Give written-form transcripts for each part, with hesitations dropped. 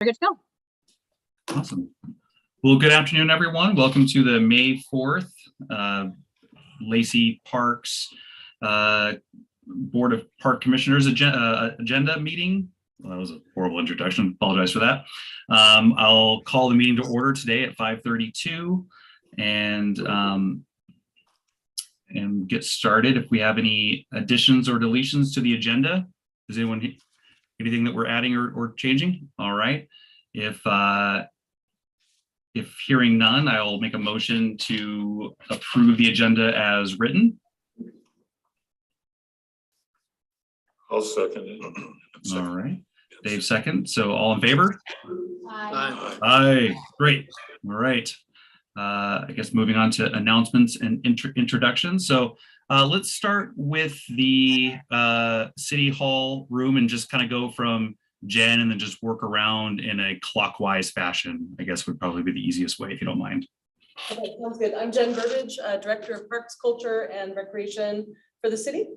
We're good to go. Awesome. Well, good afternoon, everyone. Welcome to the May 4th Lacey Parks Board of Park Commissioners agenda meeting. Well, that was a horrible introduction. Apologize for that. I'll call the meeting to order today at 5:32 and get started. If we have any additions or deletions to the agenda, does anyone anything that we're adding or changing? All right. If hearing none, I'll make a motion to approve the agenda as written. I'll second it. All right. Dave second. So all in favor? Aye. Aye. Great. All right. I guess moving on to announcements and introductions. So let's start with the City Hall room and just kind of go from Jen and then just work around in a clockwise fashion, I guess would probably be the easiest way, if you don't mind. Okay, sounds good. I'm Jen Burbidge, Director of Parks, Culture, and Recreation for the city.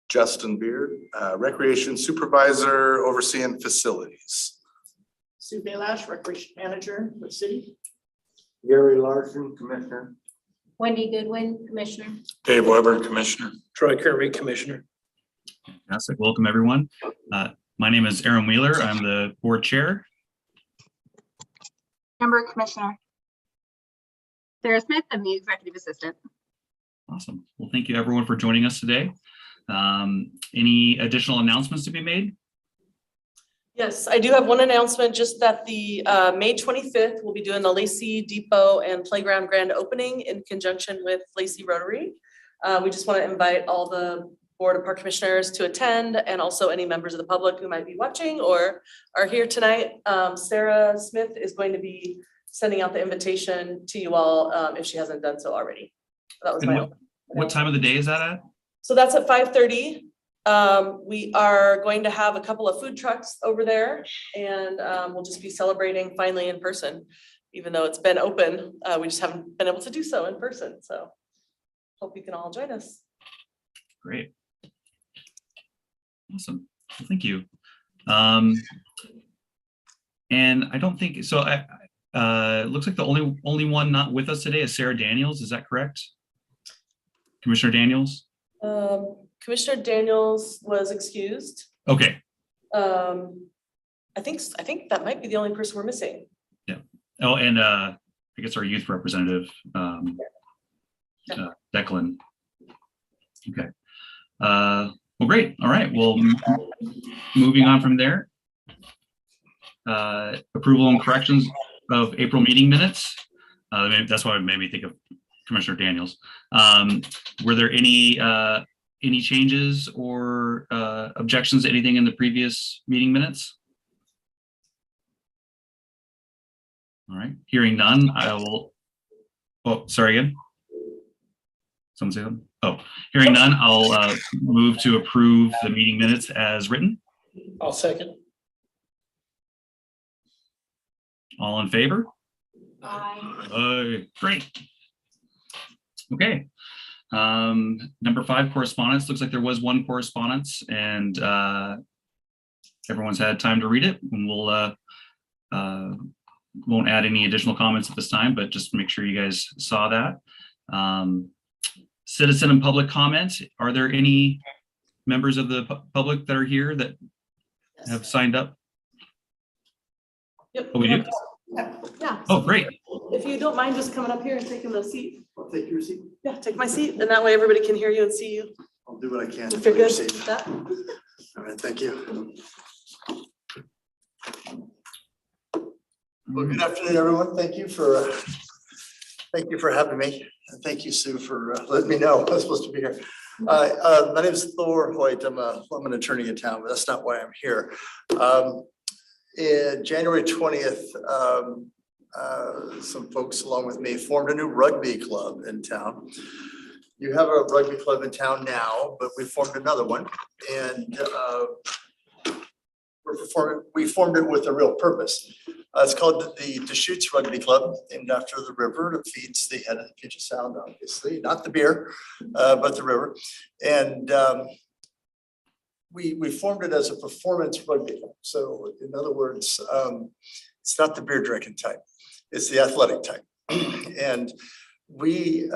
Justin Beard, Recreation Supervisor, overseeing facilities. Sue Belash, Recreation Manager for the city. Gary Larson, Commissioner. Wendy Goodwin, Commissioner. Dave Weber, Commissioner. Troy Kirby, Commissioner. Fantastic. Welcome, everyone. My name is Aaron Wheeler. I'm the board chair. Member Commissioner. Sarah Smith, I'm the Executive Assistant. Awesome. Well, thank you, everyone, for joining us today. Any additional announcements to be made? Yes, I do have one announcement, just that the May 25th, we'll be doing the Lacey Depot and Playground Grand Opening in conjunction with Lacey Rotary. We just want to invite all the Board of Park Commissioners to attend, and also any members of the public who might be watching or are here tonight. Sarah Smith is going to be sending out the invitation to you all if she hasn't done so already. That was what time of the day is that at? So that's at 5:30. We are going to have a couple of food trucks over there, and we'll just be celebrating finally in person, even though it's been open. We just haven't been able to do so in person. So hope you can all join us. Great. Awesome. Well, thank you. And I don't think so. It looks like the only one not with us today is Sarah Daniels. Is that correct? Commissioner Daniels? Commissioner Daniels was excused. Okay. I think that might be the only person we're missing. Yeah. Oh, and I guess our youth representative, Declan. Okay. Well, great. All right. Well, moving on from there. Approval and corrections of April meeting minutes. That's why it made me think of Commissioner Daniels. Were there any changes or objections to anything in the previous meeting minutes? All right. Hearing none, I will. Oh, sorry again. Someone say something? Oh, hearing none, I'll move to approve the meeting minutes as written. I'll second. All in favor? Aye. Great. Okay. Number 5, correspondence. Looks like there was one correspondence, and everyone's had time to read it, and we'll won't add any additional comments at this time, but just make sure you guys saw that. Citizen and public comment. Are there any members of the public that are here that have signed up? Yep. Oh, we do? Yeah. Oh, great. If you don't mind just coming up here and taking the seat. I'll take your seat. Yeah, take my seat, and that way everybody can hear you and see you. I'll do what I can. If you're for your good seat. with that. All right, thank you. Well, good afternoon, everyone. Thank you for having me. And thank you, Sue, for letting me know I was supposed to be here. My name is Thor Hoyt. I'm an attorney in town, but that's not why I'm here. In January 20th, some folks along with me formed a new rugby club in town. You have a rugby club in town now, but we formed another one, and we formed it with a real purpose. It's called the Deschutes Rugby Club, named after the river that feeds the head of the Puget Sound, obviously, not the beer, but the river. And we formed it as a performance rugby. So in other words, it's not the beer drinking type, it's the athletic type. And we'd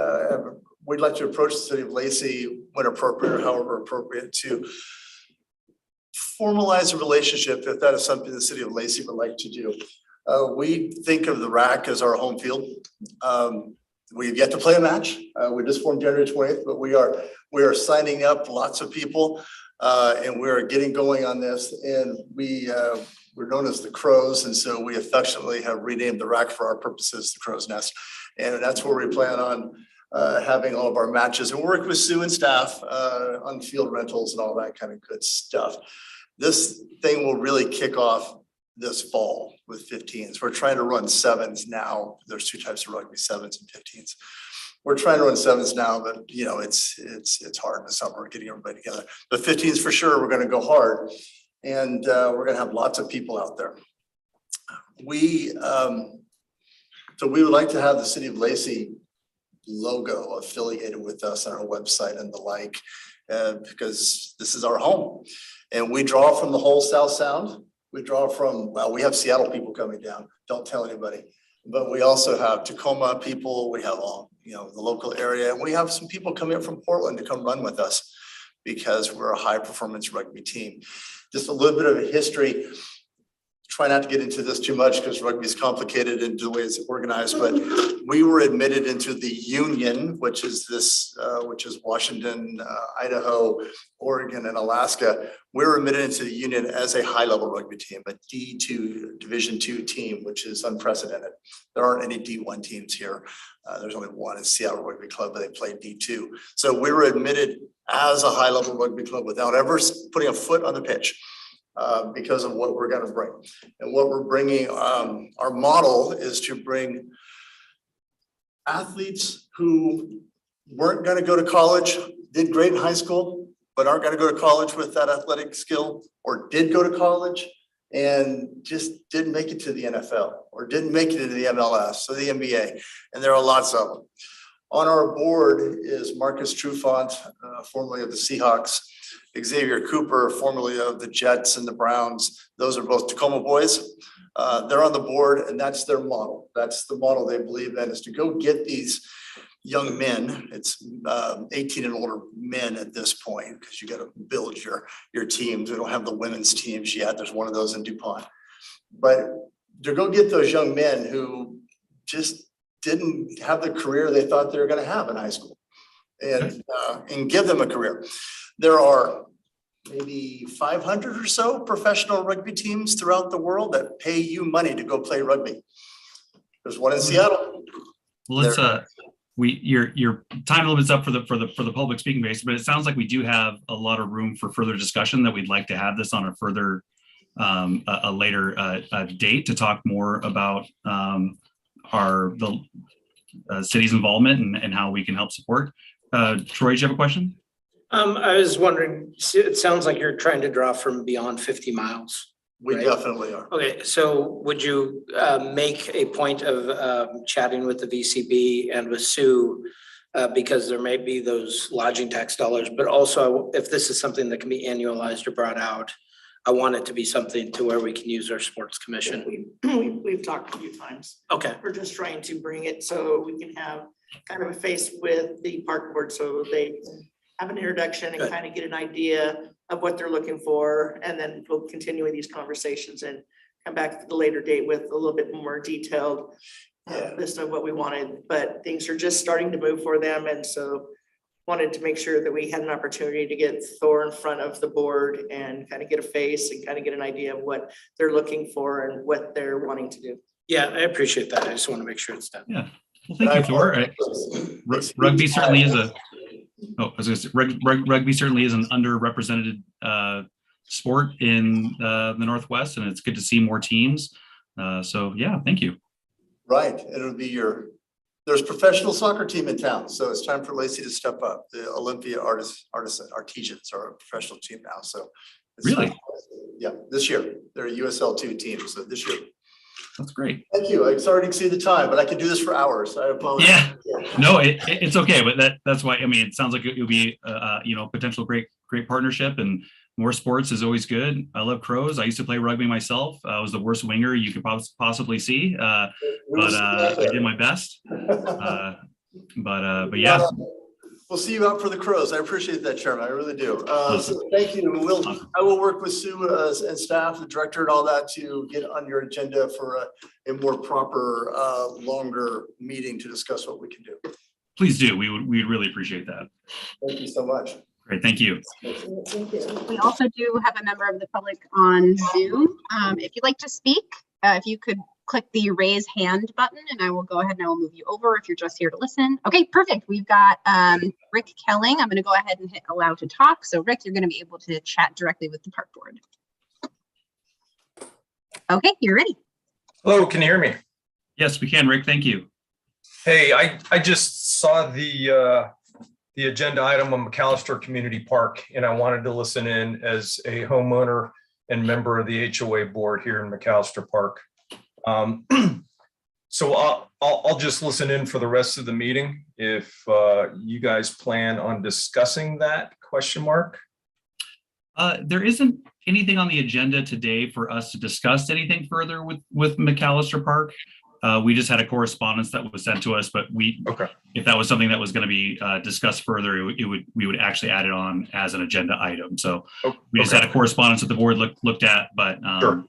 like to approach the city of Lacey when appropriate or however appropriate to formalize a relationship, if that is something the city of Lacey would like to do. We think of the RAC as our home field. We've yet to play a match. We just formed January 20th, but we are signing up lots of people and we're getting going on this. And we're known as the Crows, and so we affectionately have renamed the RAC for our purposes, the Crow's Nest. And that's where we plan on having all of our matches and work with Sue and staff on field rentals and all that kind of good stuff. This thing will really kick off this fall with 15s. We're trying to run 7s now. There's 2 types of rugby, 7s and 15s. We're trying to run 7s now, but you know, it's hard in the summer getting everybody together. But 15s for sure, we're going to go hard, and we're going to have lots of people out there. So we would like to have the city of Lacey logo affiliated with us on our website and the like, because this is our home, and we draw from the whole South Sound. We draw from, well, we have Seattle people coming down. Don't tell anybody. But we also have Tacoma people. We have all, you know, the local area. And we have some people coming up from Portland to come run with us because we're a high performance rugby team. Just a little bit of a history. Try not to get into this too much because rugby is complicated in the way it's organized, but we were admitted into the union, which is Washington, Idaho, Oregon, and Alaska. We were admitted into the union as a high level rugby team, a D2 Division II team, which is unprecedented. There aren't any D1 teams here. There's only one in Seattle Rugby Club, but they play D2. So we were admitted as a high level rugby club without ever putting a foot on the pitch. Because of what we're going to bring. And what we're bringing, our model is to bring athletes who weren't going to go to college, did great in high school, but aren't going to go to college with that athletic skill, or did go to college and just didn't make it to the NFL or didn't make it into the MLS or the NBA. And there are lots of them. On our board is Marcus Trufant, formerly of the Seahawks, Xavier Cooper, formerly of the Jets and the Browns. Those are both Tacoma boys. They're on the board, and that's their model. That's the model they believe in, is to go get these young men. It's 18 and older men at this point, because you got to build your teams. We don't have the women's teams yet. There's one of those in DuPont. But to go get those young men who just didn't have the career they thought they were going to have in high school, and give them a career. There are maybe 500 or so professional rugby teams throughout the world that pay you money to go play rugby. There's one in Seattle. Well, let's your time limit's up for the public speaking base, but it sounds like we do have a lot of room for further discussion, that we'd like to have this on a further a later date to talk more about the city's involvement and how we can help support. Troy, do you have a question? I was wondering, it sounds like you're trying to draw from beyond 50 miles. We right? definitely are. Okay, so would you make a point of chatting with the VCB and with Sue, because there may be those lodging tax dollars, but also if this is something that can be annualized or brought out, I want it to be something to where we can use our sports commission. We've talked a few times. Okay. We're just trying to bring it so we can have kind of a face with the park board, so they have an introduction and Good. kind of get an idea of what they're looking for. And then we'll continue these conversations and come back at the later date with a little bit more detailed list of what we wanted. But things are just starting to move for them. And so wanted to make sure that we had an opportunity to get Thor in front of the board and kind of get a face and kind of get an idea of what they're looking for and what they're wanting to do. Yeah, I appreciate that. I just want to make sure it's done. Yeah. Well, thank you, Thor. Rugby certainly is rugby certainly is an underrepresented sport in the Northwest, and it's good to see more teams. So yeah, thank you. Right. It'll be there's a professional soccer team in town, so it's time for Lacey to step up. The Olympia Artisans are a professional team now. So Really? Yeah, this year. They're a USL2 team, so this year. That's great. Thank you. I'm sorry to exceed the time, but I could do this for hours. I apologize. Yeah. No, it's okay, but that's why, I mean, it sounds like it'll be potential great partnership, and more sports is always good. I love crows. I used to play rugby myself. I was the worst winger you could possibly see, but I did my best. But yeah. We'll see you out for the crows. I appreciate that, Chairman. I really do. So thank you. I will work with Sue and staff, the director and all that to get on your agenda for a more proper, longer meeting to discuss what we can do. Please do. We'd really appreciate that. Thank you so much. Great. Thank you. We also do have a member of the public on Zoom. If you'd like to speak, if you could click the raise hand button and I will go ahead and I will move you over if you're just here to listen. Okay, perfect. We've got Rick Kelling. I'm going to go ahead and hit allow to talk. So Rick, you're going to be able to chat directly with the park board. Okay, you're ready. Hello, can you hear me? Yes, we can, Rick. Thank you. Hey, I just saw the agenda item on McAllister Community Park, and I wanted to listen in as a homeowner and member of the HOA board here in McAllister Park. So I'll just listen in for the rest of the meeting if you guys plan on discussing that question mark. There isn't anything on the agenda today for us to discuss anything further with McAllister Park. We just had a correspondence that was sent to us, but if that was something that was going to be discussed further, we would actually add it on as an agenda item. So we just had a correspondence that the board looked at, but Sure.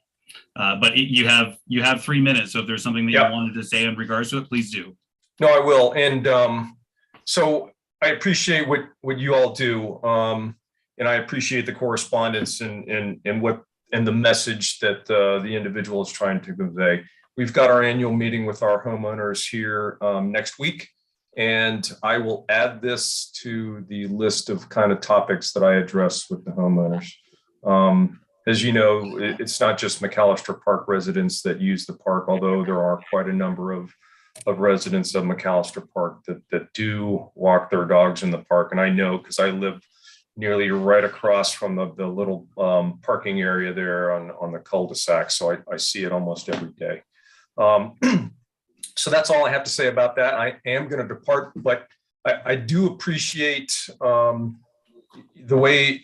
But you have 3 minutes. So if there's something that you wanted to say in regards to it, please do. No, I will. And so I appreciate what you all do. And I appreciate the correspondence and the message that the individual is trying to convey. We've got our annual meeting with our homeowners here next week, and I will add this to the list of kind of topics that I address with the homeowners. As you know, it's not just McAllister Park residents that use the park, although there are quite a number of residents of McAllister Park that do walk their dogs in the park. And I know because I live nearly right across from the little parking area there on the cul-de-sac. So I see it almost every day. So that's all I have to say about that. I am going to depart, but I do appreciate the way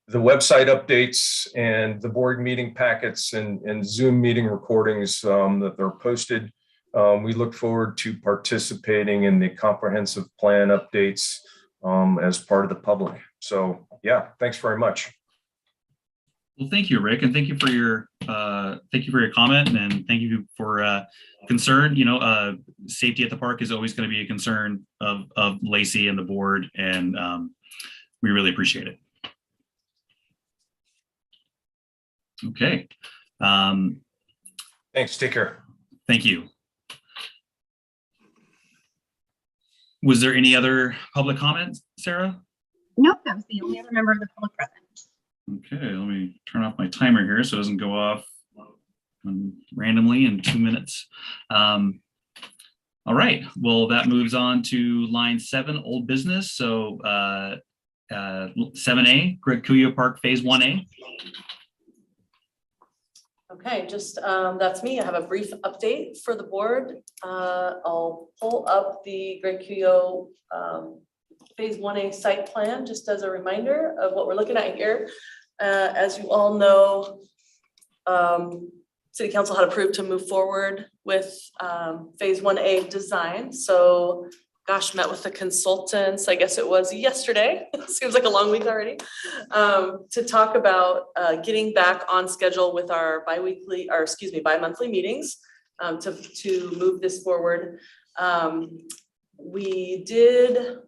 the website updates and the board meeting packets and Zoom meeting recordings that they're posted. We look forward to participating in the comprehensive plan updates as part of the public. So yeah, thanks very much. Well, thank you, Rick, and thank you for your comment, and thank you for concern. You know, safety at the park is always going to be a concern of Lacey and the board, and we really appreciate it. Okay. Thanks. Take care. Thank you. Was there any other public comments, Sarah? Nope, that was the only other member of the public present. Okay, let me turn off my timer here so it doesn't go off randomly in 2 minutes. All right, well, that moves on to line 7, old business. So 7A, Greg Cuyo Park Phase 1A. Okay, just that's me. I have a brief update for the board. I'll pull up the Greg Cuyo Phase 1A site plan just as a reminder of what we're looking at here. As you all know, City Council had approved to move forward with Phase 1A design. So gosh, met with the consultants, I guess it was yesterday, seems like a long week already, to talk about getting back on schedule with our bi-monthly meetings to move this forward. We did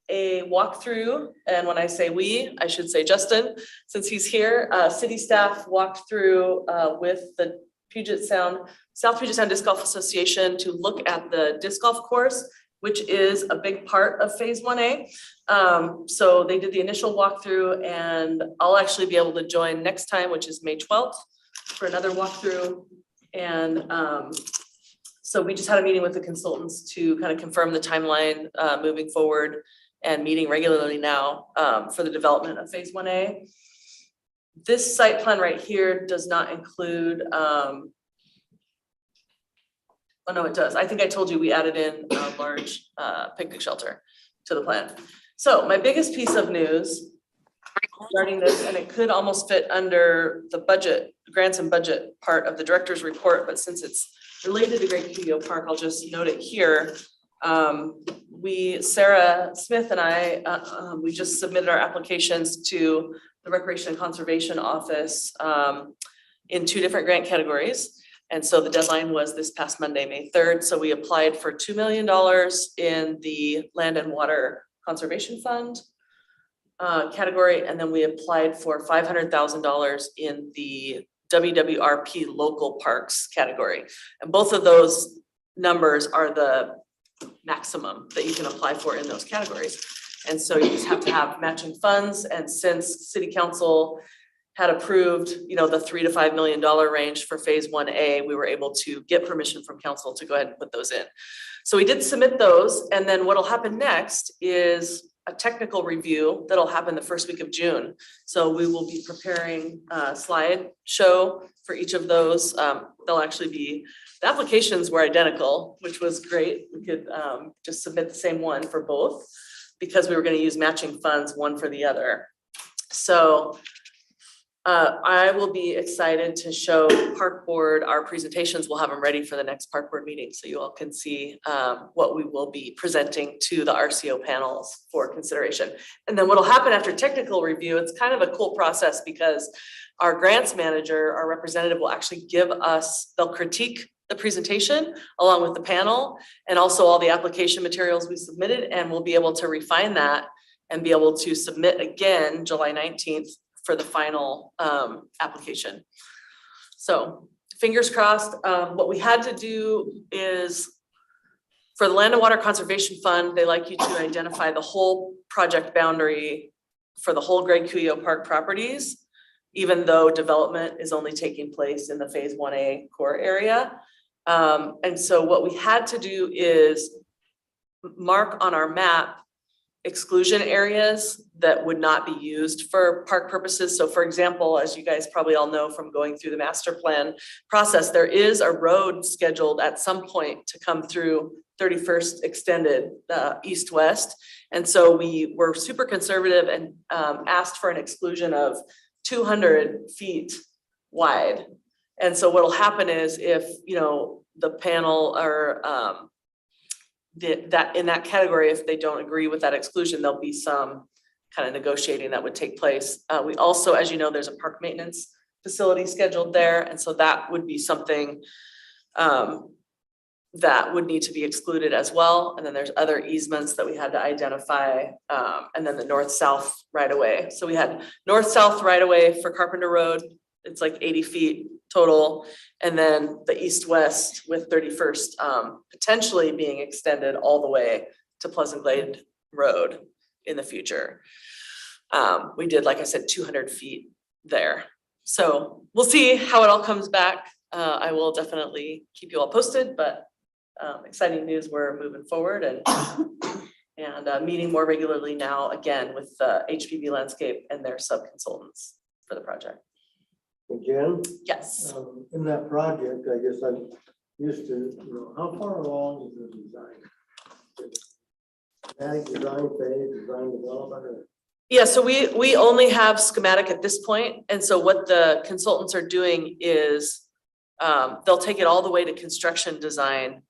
a walkthrough, and when I say we, I should say Justin, since he's here. City staff walked through with the South Puget Sound Disc Golf Association to look at the disc golf course, which is a big part of Phase 1A. So they did the initial walkthrough, and I'll actually be able to join next time, which is May 12th, for another walkthrough. And so we just had a meeting with the consultants to kind of confirm the timeline moving forward and meeting regularly now for the development of Phase 1A. This site plan right here does not include, oh no, it does. I think I told you we added in a large picnic shelter to the plan. So my biggest piece of news regarding this, and it could almost fit under the budget, grants and budget part of the director's report, but since it's related to Great Cuyo Park, I'll just note it here. Sarah Smith and I, we just submitted our applications to the Recreation and Conservation Office in 2 different grant categories. And so the deadline was this past Monday, May 3rd. So we applied for $2 million in the Land and Water Conservation Fund category, and then we applied for $500,000 in the WWRP Local Parks category. And both of those numbers are the maximum that you can apply for in those categories. And so you just have to have matching funds. And since City Council had approved, the $3 to $5 million range for phase 1A, we were able to get permission from council to go ahead and put those in. So we did submit those. And then what'll happen next is a technical review that'll happen the first week of June. So we will be preparing a slideshow for each of those. They'll actually be, the applications were identical, which was great. We could just submit the same one for both because we were going to use matching funds one for the other. So I will be excited to show Park Board our presentations. We'll have them ready for the next Park Board meeting, so you all can see what we will be presenting to the RCO panels for consideration. And then what'll happen after technical review, it's kind of a cool process because our grants manager, our representative, will actually give us, they'll critique the presentation along with the panel and also all the application materials we submitted, and we'll be able to refine that and be able to submit again July 19th for the final application. So fingers crossed. What we had to do is for the Land and Water Conservation Fund, they like you to identify the whole project boundary for the whole Great Cuyo Park properties, even though development is only taking place in the phase 1A core area. And so what we had to do is mark on our map exclusion areas that would not be used for park purposes. So for example, as you guys probably all know from going through the master plan process, there is a road scheduled at some point to come through 31st extended east-west. And so we were super conservative and asked for an exclusion of 200 feet wide. And so what'll happen is if, the panel or that in that category, if they don't agree with that exclusion, there'll be some kind of negotiating that would take place. We also, as you know, there's a park maintenance facility scheduled there. And so that would be something that would need to be excluded as well. And then there's other easements that we had to identify, and then the north-south right-of-way. So we had north-south right-of-way for Carpenter Road. It's like 80 feet total. And then the east-west with 31st potentially being extended all the way to Pleasant Glade Road in the future. We did, like I said, 200 feet there. So we'll see how it all comes back. I will definitely keep you all posted, but exciting news, we're moving forward and meeting more regularly now again with HPB Landscape and their sub-consultants for the project. Jen? Yes. In that project, I guess I'm used to, how far along is the design? Schematic design phase, design development, or? Yeah, so we only have schematic at this point. And so what the consultants are doing is they'll take it all the way to construction design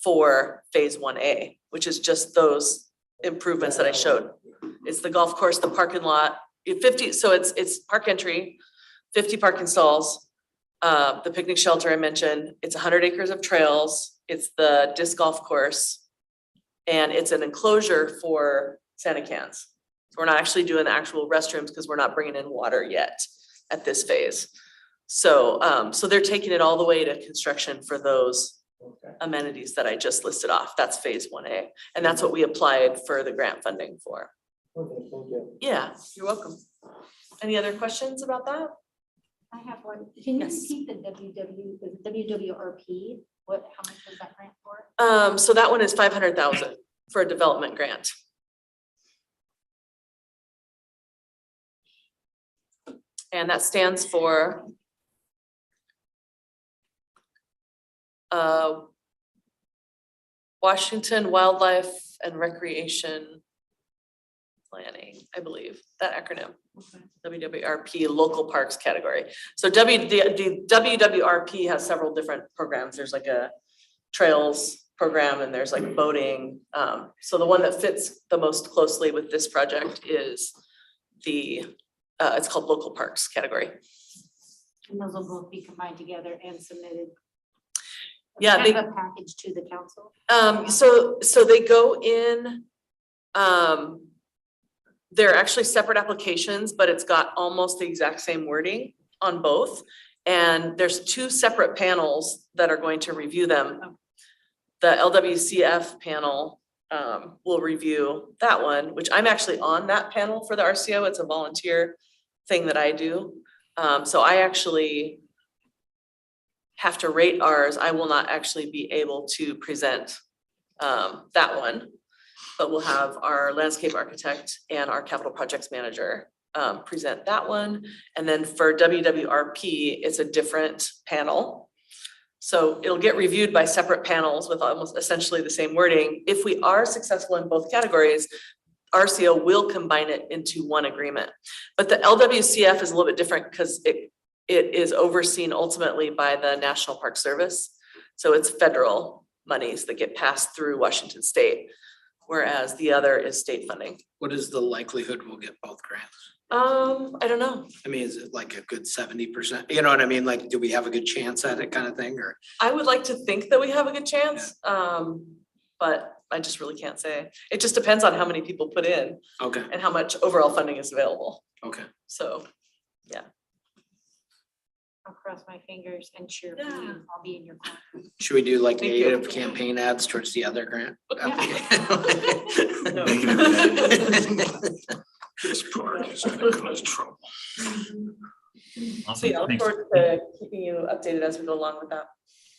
for phase 1A, which is just those improvements that I showed. It's the golf course, the parking lot, 50, so it's park entry, 50 parking stalls, the picnic shelter I mentioned, it's 100 acres of trails, it's the disc golf course, and it's an enclosure for Santa cans. So we're not actually doing the actual restrooms because we're not bringing in water yet at this phase. So, so they're taking it all the way to construction for those amenities that I just listed off. That's phase 1A. And that's what we applied for the grant funding for. Okay, thank you. Yeah, you're welcome. Any other questions about that? I have one. Can you Yes. repeat the WWRP? How much was that grant for? So that one is 500,000 for a development grant. And that stands for Washington Wildlife and Recreation planning, I believe, that acronym. WWRP local parks category. So the WWRP has several different programs. There's like a trails program and there's like boating. So the one that fits the most closely with this project is it's called local parks category. And those will both be combined together and submitted. Yeah, Kind of a package to the council. So they go in, they're actually separate applications, but it's got almost the exact same wording on both. And there's two separate panels that are going to review them. The LWCF panel will review that one, which I'm actually on that panel for the RCO. It's a volunteer thing that I do. So I actually have to rate ours. I will not actually be able to present that one, but we'll have our landscape architect and our capital projects manager present that one. And then for WWRP, it's a different panel. So it'll get reviewed by separate panels with almost essentially the same wording. If we are successful in both categories, RCO will combine it into one agreement. But the LWCF is a little bit different because it is overseen ultimately by the National Park Service. So it's federal monies that get passed through Washington State, whereas the other is state funding. What is the likelihood we'll get both grants? I don't know. I mean, is it like a good 70%? You know what I mean? Like, do we have a good chance at it kind of thing, or? I would like to think that we have a good chance, but I just really can't say. It just depends on how many people put in Okay, and how much overall funding is available. okay. So, I'll cross my fingers and cheer for you. I'll be in your corner. Should we do like Thank you. negative campaign ads towards the other grant? No. This part is gonna cause trouble. So Awesome. yeah, I look Thanks. forward to keeping you updated as we go along with that.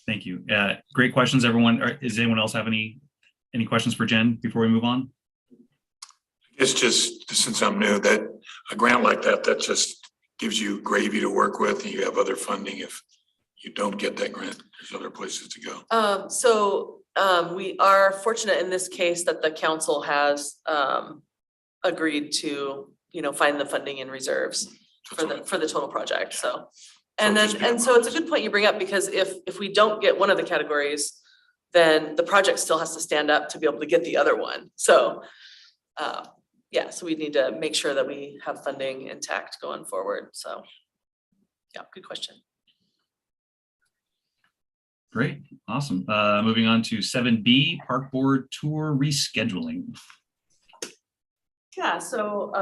Thank you. Great questions, everyone. Does anyone else have any questions for Jen before we move on? It's just, since I'm new, that a grant like that just gives you gravy to work with, and you have other funding. If you don't get that grant, there's other places to go. We are fortunate in this case that the council has agreed to, find the funding in reserves for the total project, so. And so it's a good point you bring up, because if we don't get one of the categories, then the project still has to stand up to be able to get the other one. So, so we need to make sure that we have funding intact going forward. So, yeah, good question. Great, awesome. Moving on to 7B, Park Board Tour Rescheduling. Yeah, so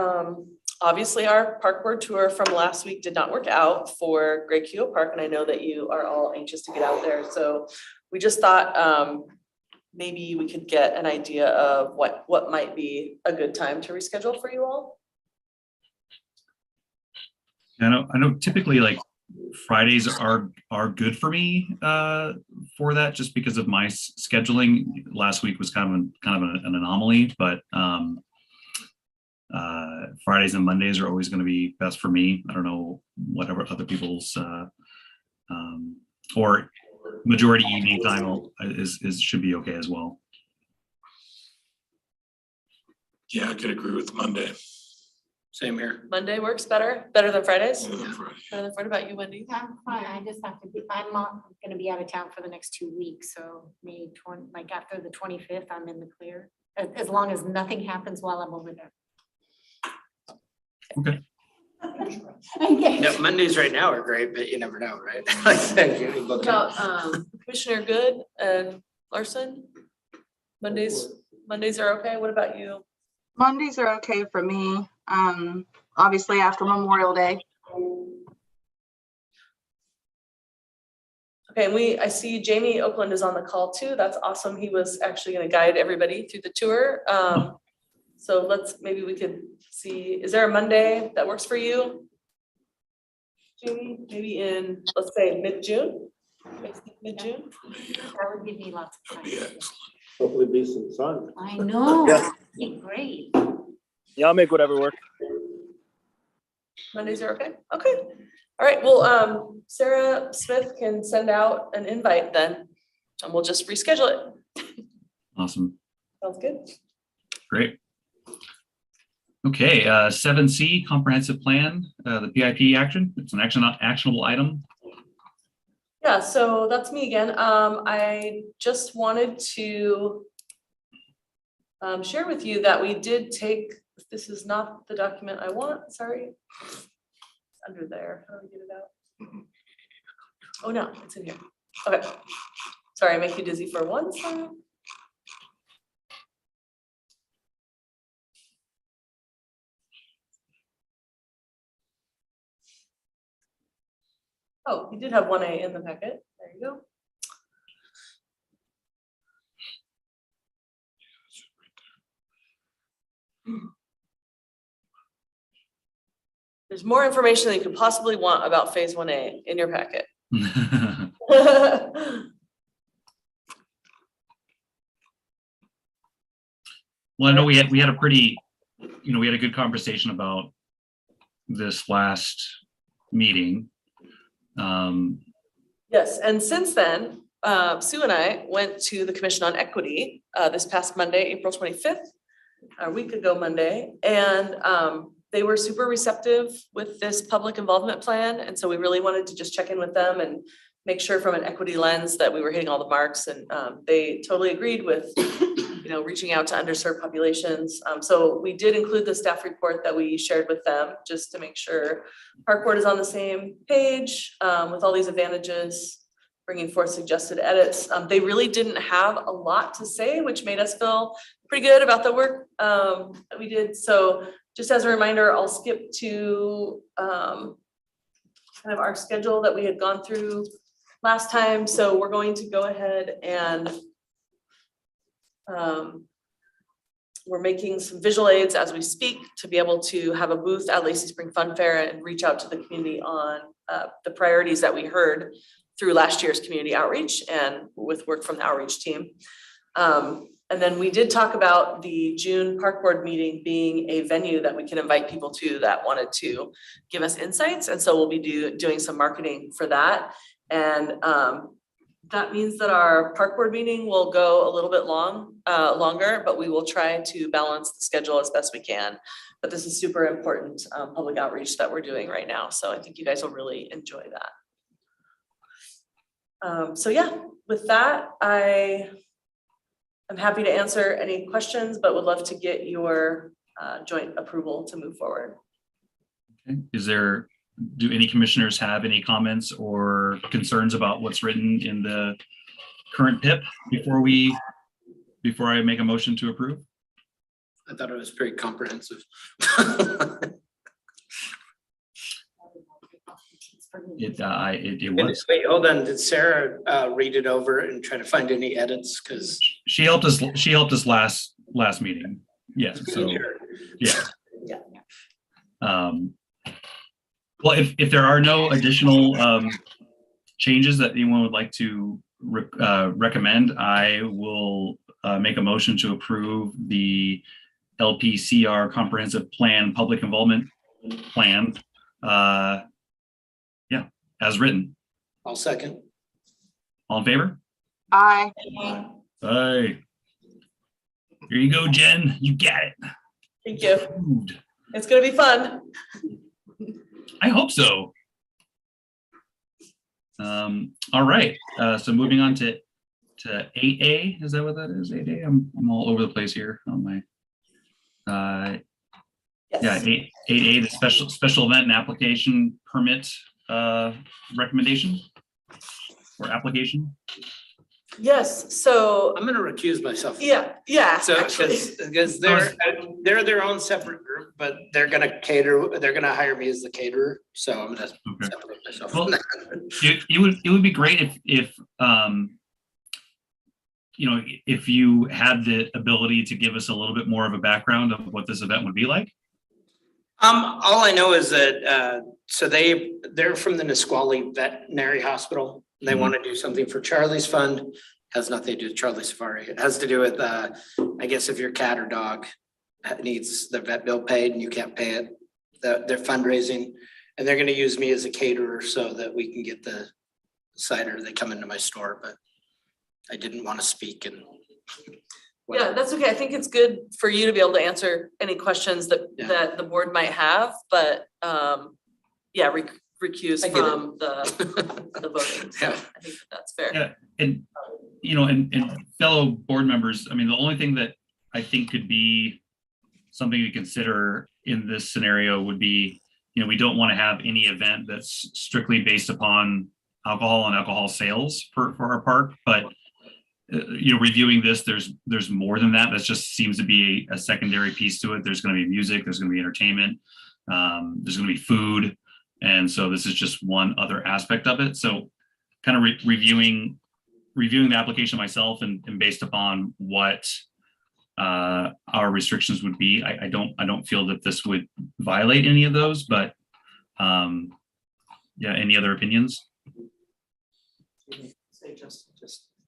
obviously our park board tour from last week did not work out for Great Cuyo Park, and I know that you are all anxious to get out there. So we just thought maybe we could get an idea of what might be a good time to reschedule for you all. I know typically like Fridays are good for me for that, just because of my scheduling. Last week was kind of an anomaly, but Fridays and Mondays are always going to be best for me. I don't know whatever other people's or majority evening time should be okay as well. Yeah, I could agree with Monday. Same here. Monday works better than Fridays? Better than Friday. Better than Friday. About you, Wendy? I'm fine. I just have to be, I'm not gonna be out of town for the next 2 weeks, so May 20, like after the 25th, I'm in the clear. As long as nothing happens while I'm over there. Okay. Yeah, Mondays right now are great, but you never know, right? Thank you. What about Commissioner Good and Larson? Mondays are okay. What about you? Mondays are okay for me. Obviously after Memorial Day. Okay, and I see Jamie Oakland is on the call too. That's awesome. He was actually going to guide everybody through the tour. So maybe we could see, is there a Monday that works for you? Jamie, maybe in, let's say mid-June? Mid-June? That would give me lots of That'd time. be excellent. Hopefully be some sun. I know. Yeah. Be great. Yeah, I'll make whatever work. Mondays are okay? Okay. All right, well, Sarah Smith can send out an invite then, and we'll just reschedule it. Awesome. Sounds good. Great. Okay, 7C, comprehensive plan, the PIP action. It's an actionable item. Yeah, so that's me again. I just wanted to share with you that we did take, this is not the document I want, sorry. It's under there, how do I get it out? Oh no, it's in here. Okay, sorry, I make you dizzy for 1 second. Oh, you did have 1A in the packet. There you go. There's more information than you could possibly want about phase 1A in your packet. Well, I know we had a pretty, we had a good conversation about this last meeting. Yes, and since then, Sue and I went to the Commission on Equity this past Monday, April 25th, a week ago Monday, and they were super receptive with this public involvement plan. And so we really wanted to just check in with them and make sure from an equity lens that we were hitting all the marks. And they totally agreed with, reaching out to underserved populations. So we did include the staff report that we shared with them just to make sure Park Board is on the same page with all these advantages, bringing forth suggested edits. They really didn't have a lot to say, which made us feel pretty good about the work that we did. So just as a reminder, I'll skip to kind of our schedule that we had gone through last time. So we're going to go ahead and we're making some visual aids as we speak to be able to have a booth at Lacey Spring Fun Fair and reach out to the community on the priorities that we heard through last year's community outreach and with work from the outreach team. And then we did talk about the June Park Board meeting being a venue that we can invite people to that wanted to give us insights. And so we'll be doing some marketing for that. And that means that our Park Board meeting will go a little bit longer, but we will try to balance the schedule as best we can. But this is super important public outreach that we're doing right now. So I think you guys will really enjoy that. So yeah, with that, I'm happy to answer any questions, but would love to get your joint approval to move forward. Okay. Do any commissioners have any comments or concerns about what's written in the current PIP before I make a motion to approve? I thought it was pretty comprehensive. It was. Wait, hold on. Did Sarah read it over and try to find any edits? Because she helped us last meeting. Yeah. So yeah. Well, if there are no additional changes that anyone would like to recommend, I will make a motion to approve the LPCR comprehensive plan, public involvement plan. As written. I'll second. All in favor? Aye. Aye. Here you go, Jen. You got it. Thank you. It's gonna be fun. I hope so. All right. So moving on to 8A. Is that what that is? 8A? I'm all over the place here on my Yes. 8A, the special event and application permit recommendation or application. Yes, so I'm going to recuse myself. yeah. So Actually. because they're their own separate group, but they're going to cater. They're going to hire me as the caterer. So I'm going to separate myself. Well, from that. it would be great if if you had the ability to give us a little bit more of a background of what this event would be like. All I know is that so they're from the Nisqually Veterinary Hospital. They want to do something for Charlie's Fund. Has nothing to do with Charlie Safari. It has to do with I guess if your cat or dog needs their vet bill paid and you can't pay it, they're fundraising, and they're going to use me as a caterer so that we can get the cider. They come into my store, but I didn't want to speak and Yeah, that's okay. I think it's good for you to be able to answer any questions that, Yeah. that the board might have, but, yeah, recuse I get it. from the voting. So Yeah. I think that's fair. Yeah, and, you know, and fellow board members, I mean, the only thing that I think could be something to consider in this scenario would be, you know, we don't want to have any event that's strictly based upon alcohol and alcohol sales for our park, but you know, reviewing this, there's more than that. That just seems to be a secondary piece to it. There's going to be music, there's going to be entertainment, there's going to be food. And so this is just one other aspect of it. So kind of reviewing the application myself and based upon what our restrictions would be. I don't feel that this would violate any of those, but yeah, any other opinions? Say just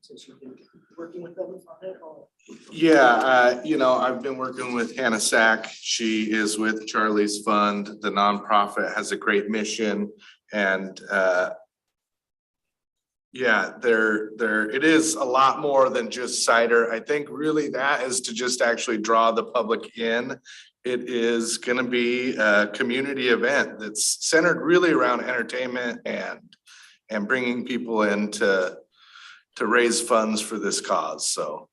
since you've been working with them on it or? Yeah, you know, I've been working with Hannah Sack. She is with Charlie's Fund. The nonprofit has a great mission and yeah, it is a lot more than just cider. I think really that is to just actually draw the public in. It is going to be a community event that's centered really around entertainment and bringing people in to raise funds for this cause. So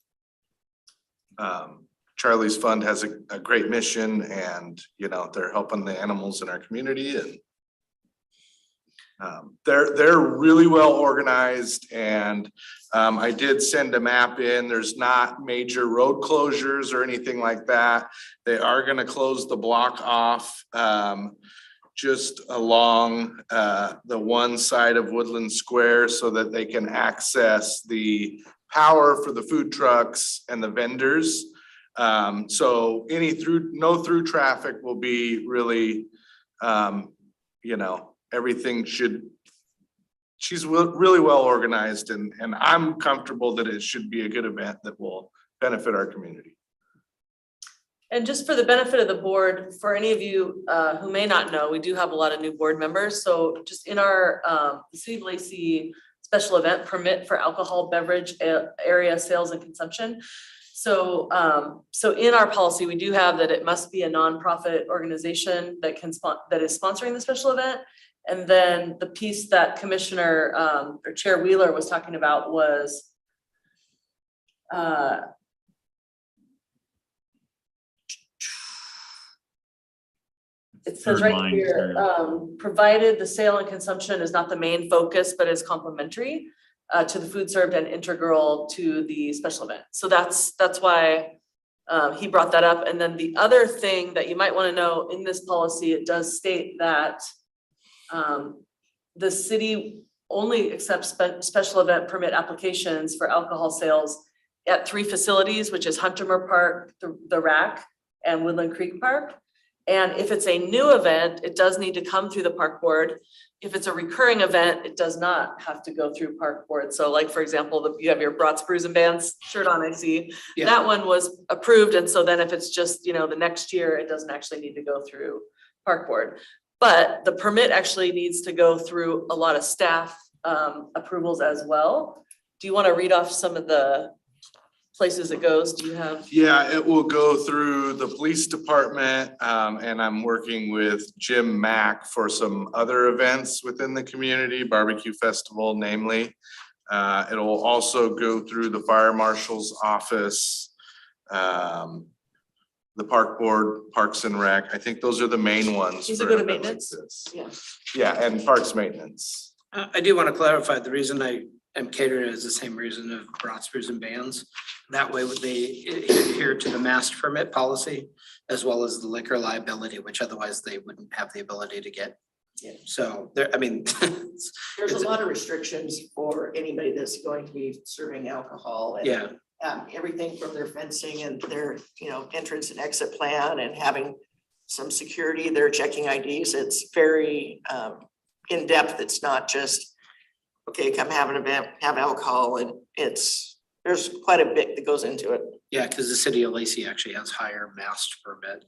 Charlie's Fund has a great mission and, you know, they're helping the animals in our community and they're really well organized and I did send a map in. There's not major road closures or anything like that. They are going to close the block off just along the one side of Woodland Square so that they can access the power for the food trucks and the vendors. So no through traffic will be really, you know, everything she's really well organized and I'm comfortable that it should be a good event that will benefit our community. And just for the benefit of the board, for any of you who may not know, we do have a lot of new board members. So just in our the City of Lacey special event permit for alcohol beverage area sales and consumption. So so in our policy, we do have that it must be a nonprofit organization that is sponsoring the special event. And then the piece that Commissioner or Chair Wheeler was talking about was it says Third right line, here, provided the sale and consumption is not the main focus, but is complementary to the food served and integral to the special event. So that's why he brought that up. And then the other thing that you might want to know in this policy, it does state that the city only accepts special event permit applications for alcohol sales at 3 facilities, which is Huntermer Park, the Rack, and Woodland Creek Park. And if it's a new event, it does need to come through the park board. If it's a recurring event, it does not have to go through park board. So like, for example, you have your Brats, Brews and Bands shirt on, I see. Yeah. That one was approved. And so then if it's just, you know, the next year, it doesn't actually need to go through park board. But the permit actually needs to go through a lot of staff approvals as well. Do you want to read off some of the places it goes? Do you have? Yeah, it will go through the police department and I'm working with Jim Mack for some other events within the community, barbecue festival namely. It'll also go through the fire marshal's office, the park board, Parks and Rec. I think those are the main ones. Does it for go to an event like maintenance? this. Yeah. Yeah, and parks maintenance. I do want to clarify, the reason I am catering is the same reason of Brats, Brews and Bands. That way they adhere to the master permit policy as well as the liquor liability, which otherwise they wouldn't have the ability to get. Yeah. So there, I mean. There's a lot of restrictions for anybody that's going to be serving alcohol and Yeah, everything from their fencing and their, you know, entrance and exit plan and having some security, they're checking IDs. It's very in depth. It's not just, okay, come have an event, have alcohol, and there's quite a bit that goes into it. yeah, because the city of Lacey actually has higher master permit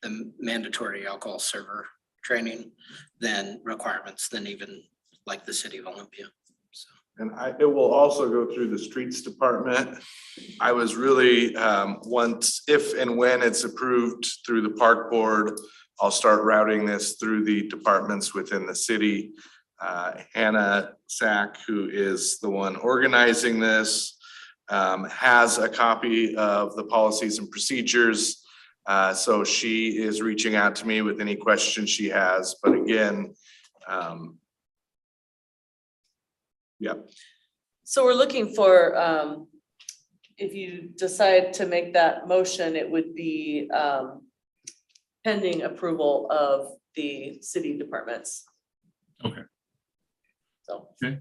than mandatory alcohol server training than requirements than even like the city of Olympia. So And it will also go through the streets department. I was really, once, if and when it's approved through the park board, I'll start routing this through the departments within the city. Hannah Sack, who is the one organizing this, has a copy of the policies and procedures. So she is reaching out to me with any questions she has, but again, yep. So we're looking for, if you decide to make that motion, it would be pending approval of the city departments. Okay. So. Okay.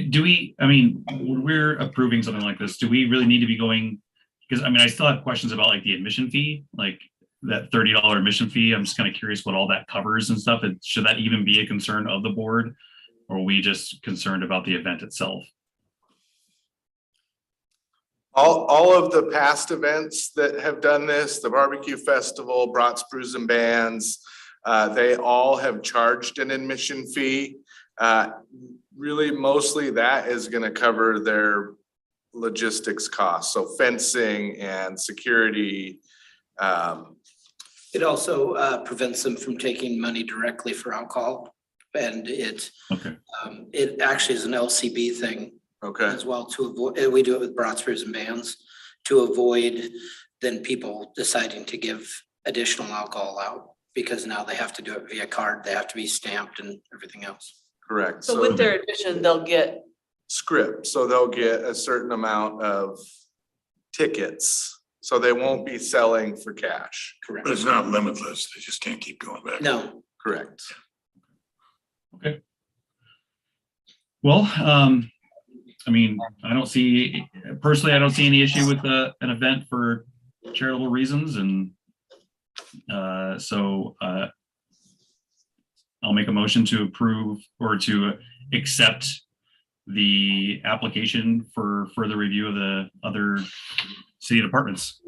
Do we, I mean, when we're approving something like this, do we really need to be going? Because I mean, I still have questions about like the admission fee, like that $30 admission fee. I'm just kind of curious what all that covers and stuff. And should that even be a concern of the board? Or are we just concerned about the event itself? All of the past events that have done this, the barbecue festival, Brats Brews and Bands, they all have charged an admission fee. Really, mostly that is going to cover their logistics costs, so fencing and security. It also prevents them from taking money directly for alcohol, and it actually is an LCB thing. Okay. As well, to avoid, we do it with Brats Brews and Bands to avoid then people deciding to give additional alcohol out, because now they have to do it via card, they have to be stamped and everything else. Correct. So with their admission, they'll get script, so they'll get a certain amount of tickets, so they won't be selling for cash. Correct. But it's not limitless. They just can't keep going back. No. Correct. Okay. Well, I mean, I don't see, personally, I don't see any issue with an event for charitable reasons. And so I'll make a motion to approve or to accept the application for further review of the other city departments.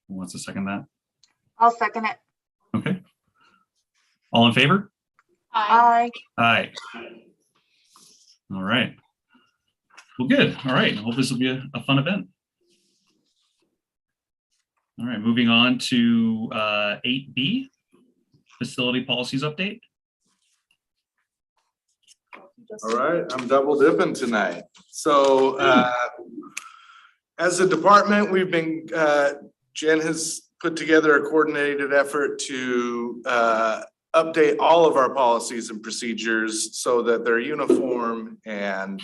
Who wants to second that? I'll second it. Okay. All in favor? Aye. Aye. All right. Well, good. All right. I hope this will be a fun event. All right, moving on to 8B, facility policies update. All right, I'm double dipping tonight. So as a department, we've been, Jen has put together a coordinated effort to update all of our policies and procedures so that they're uniform, and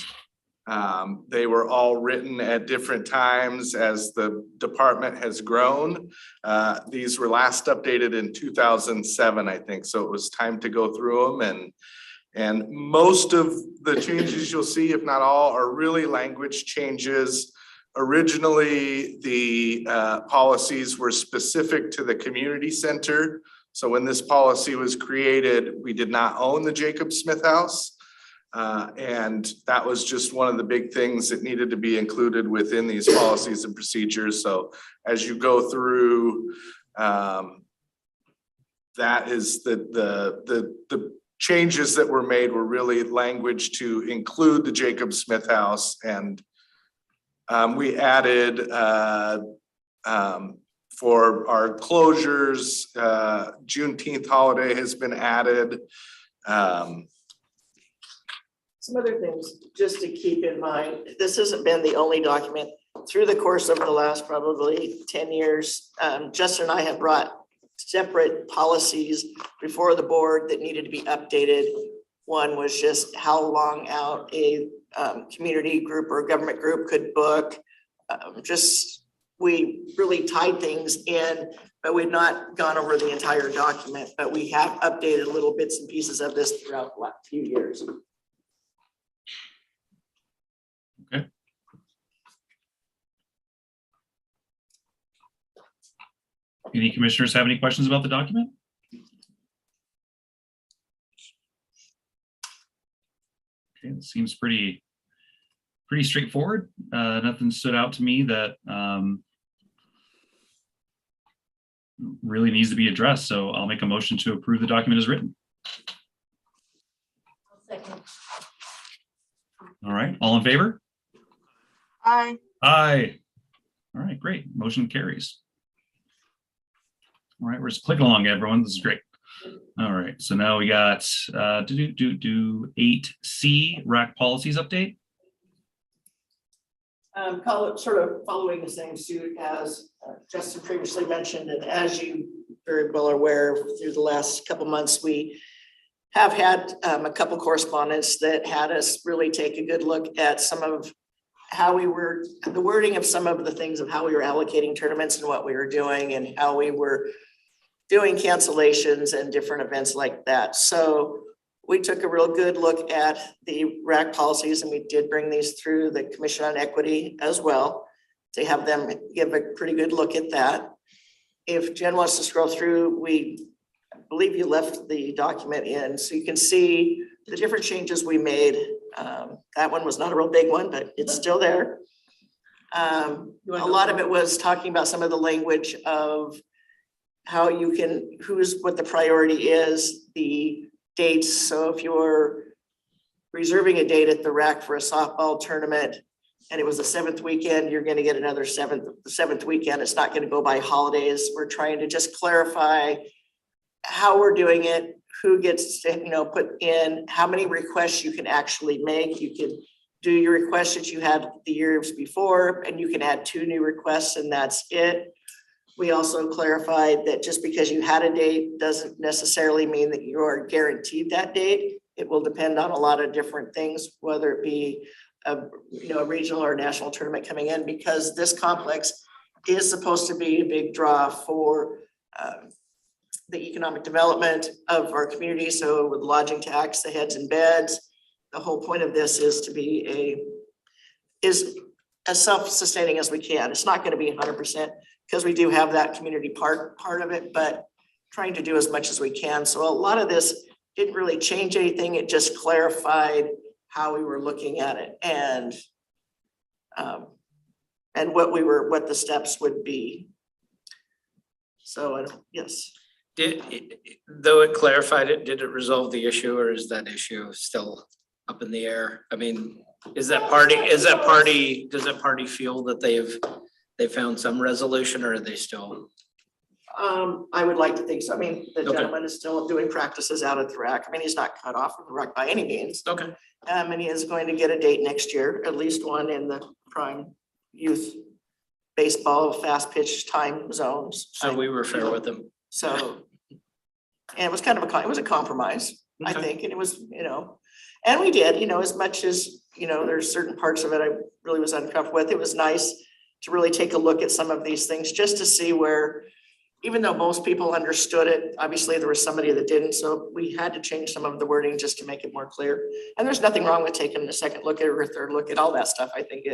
they were all written at different times as the department has grown. These were last updated in 2007, I think, so it was time to go through them, and most of the changes you'll see, if not all, are really language changes. Originally, the policies were specific to the community center. So when this policy was created, we did not own the Jacob Smith House. And that was just one of the big things that needed to be included within these policies and procedures. So as you go through, that is the changes that were made were really language to include the Jacob Smith House. And we added for our closures, Juneteenth holiday has been added. Some other things just to keep in mind, this hasn't been the only document. Through the course of the last probably 10 years, Justin and I have brought separate policies before the board that needed to be updated. One was just how long out a community group or government group could book. We really tied things in, but we've not gone over the entire document, but we have updated little bits and pieces of this throughout the last few years. Okay. Any commissioners have any questions about the document? Okay, it seems pretty straightforward. Nothing stood out to me that really needs to be addressed. So I'll make a motion to approve the document as written. All right, all in favor? Aye. Aye. All right, great. Motion carries. All right, we're just clicking along, everyone. This is great. All right, so now we got 8C, RAC policies update. Call it sort of following the same suit as Justin previously mentioned, and as you very well are aware, through the last couple months, we have had a couple correspondents that had us really take a good look at some of how we were, the wording of some of the things of how we were allocating tournaments and what we were doing and how we were doing cancellations and different events like that. So we took a real good look at the RAC policies, and we did bring these through the Commission on Equity as well to have them give a pretty good look at that. If Jen wants to scroll through, I believe you left the document in, so you can see the different changes we made. That one was not a real big one, but it's still there. A lot of it was talking about some of the language of how you can, what the priority is, the dates. So if you're reserving a date at the RAC for a softball tournament and it was the 7th weekend, you're going to get another the 7th weekend. It's not going to go by holidays. We're trying to just clarify how we're doing it, who gets to, put in, how many requests you can actually make. You can do your requests that you had the years before, and you can add 2 new requests, and that's it. We also clarified that just because you had a date doesn't necessarily mean that you are guaranteed that date. It will depend on a lot of different things, whether it be a regional or national tournament coming in, because this complex is supposed to be a big draw for the economic development of our community. So with lodging tax, the heads and beds, the whole point of this is to be as self-sustaining as we can. It's not going to be 100%. Because we do have that community part of it, but trying to do as much as we can. So a lot of this didn't really change anything. It just clarified how we were looking at it and what the steps would be. So yes. Though it clarified it, did it resolve the issue, or is that issue still up in the air? I mean, does that party feel that they found some resolution, or are they still? I would like to think so. I mean, the gentleman is still doing practices out at the RAC. I mean, he's not cut off from the RAC by any means. Okay. And he is going to get a date next year, at least one in the prime youth baseball fast pitch time zones. So we were fair with them. So, and it was kind of it was a compromise, I think, and it was, and we did, as much as, there's certain parts of it I really was uncomfortable with. It was nice to really take a look at some of these things just to see where, even though most people understood it, obviously there was somebody that didn't. So we had to change some of the wording just to make it more clear. And there's nothing wrong with taking a second look at it or a third look at all that stuff. I think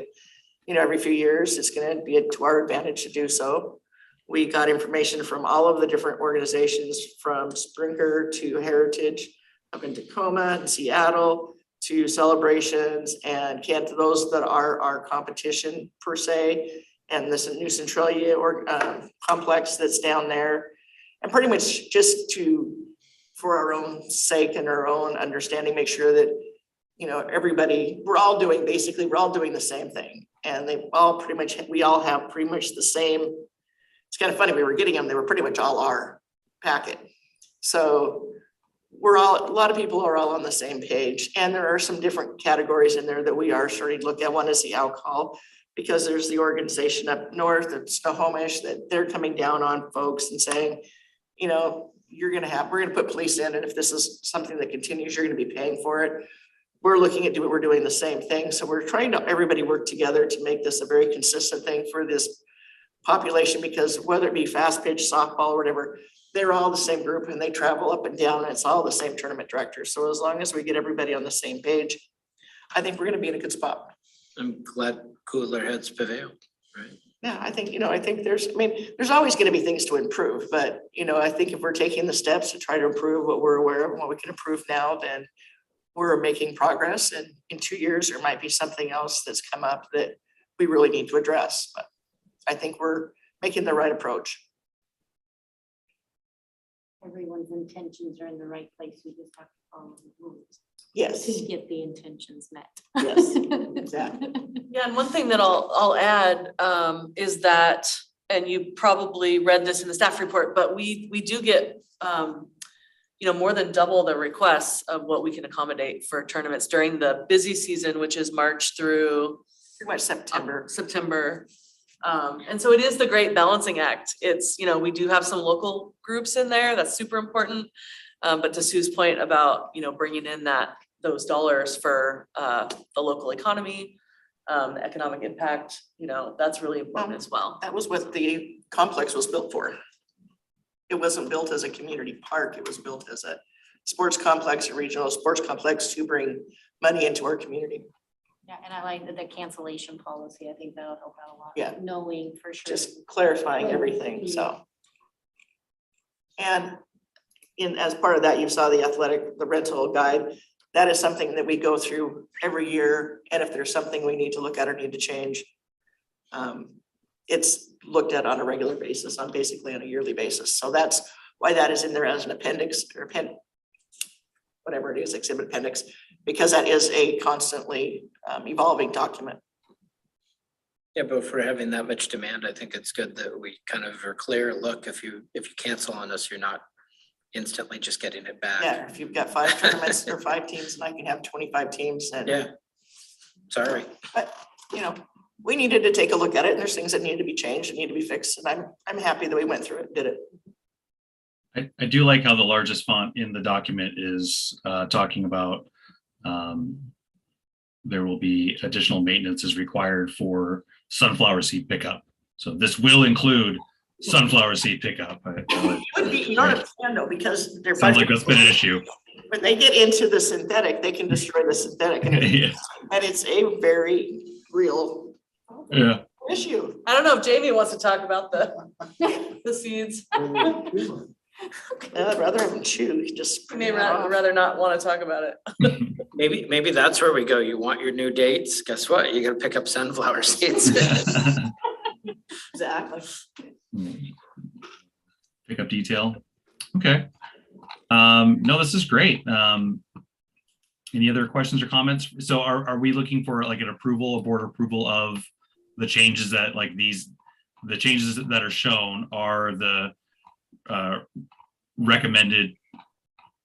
every few years it's going to be to our advantage to do so. We got information from all of the different organizations, from Sprinker to Heritage up in Tacoma and Seattle to Celebrations and those that are our competition per se, and this New Centralia complex that's down there, and pretty much just for our own sake and our own understanding, make sure that everybody, we're all doing the same thing, and we all have pretty much the same. It's kind of funny, we were getting them, they were pretty much all our packet. So a lot of people are all on the same page, and there are some different categories in there that we are starting to look at. One is the alcohol, because there's the organization up north at Snohomish that they're coming down on folks and saying, we're going to put police in, and if this is something that continues, you're going to be paying for it. We're looking at we're doing the same thing. So we're trying to everybody work together to make this a very consistent thing for this population, because whether it be fast pitch, softball, or whatever, they're all the same group and they travel up and down, and it's all the same tournament directors. So as long as we get everybody on the same page, I think we're going to be in a good spot. I'm glad cooler heads prevailed, right? Yeah, I think there's always going to be things to improve, but I think if we're taking the steps to try to improve what we're aware of and what we can improve now, then we're making progress. And in 2 years, there might be something else that's come up that we really need to address. But I think we're making the right approach. Everyone's intentions are in the right place. We just have to follow the rules. Yes, To get the intentions met. yes, exactly. Yeah, and one thing that I'll add is that, and you probably read this in the staff report, but we do get more than double the requests of what we can accommodate for tournaments during the busy season, which is March through Pretty much September. September. And so it is the great balancing act. It's, we do have some local groups in there. That's super important. But to Sue's point about, bringing in those dollars for the local economy, the economic impact, that's really important as well. That was what the complex was built for. It wasn't built as a community park. It was built as a sports complex, a regional sports complex to bring money into our community. Yeah, and I like the cancellation policy. I think that'll help out a lot. Yeah. Knowing for sure. Just clarifying everything, so. And as part of that, you saw the rental guide. That is something that we go through every year. And if there's something we need to look at or need to change, it's looked at on a regular basis, basically on a yearly basis. So that's why that is in there as an appendix or whatever it is, exhibit appendix, because that is a constantly evolving document. Yeah, but if we're having that much demand, I think it's good that we kind of are clear. Look, if you cancel on us, you're not instantly just getting it back. Yeah, if you've got 5 tournaments or 5 teams, and I can have 25 teams, and Yeah. Sorry. but we needed to take a look at it, and there's things that need to be changed and need to be fixed, and I'm happy that we went through it, did it. I do like how the largest font in the document is talking about there will be additional maintenance is required for sunflower seed pickup. So this will include sunflower seed pickup. It would be, you don't understand though, because they're. Sounds like that's been an issue. When they get into the synthetic, they can destroy the synthetic, and Yeah. it's a very real Yeah. issue. I don't know if Jamie wants to talk about the seeds. I'd rather have them chew, just. You may rather not want to talk about it. Maybe that's where we go. You want your new dates? Guess what? You gotta pick up sunflower seeds. Exactly. Pick up detail. Okay. No, this is great. Any other questions or comments? So are we looking for like a board approval of the changes that the changes that are shown are the recommended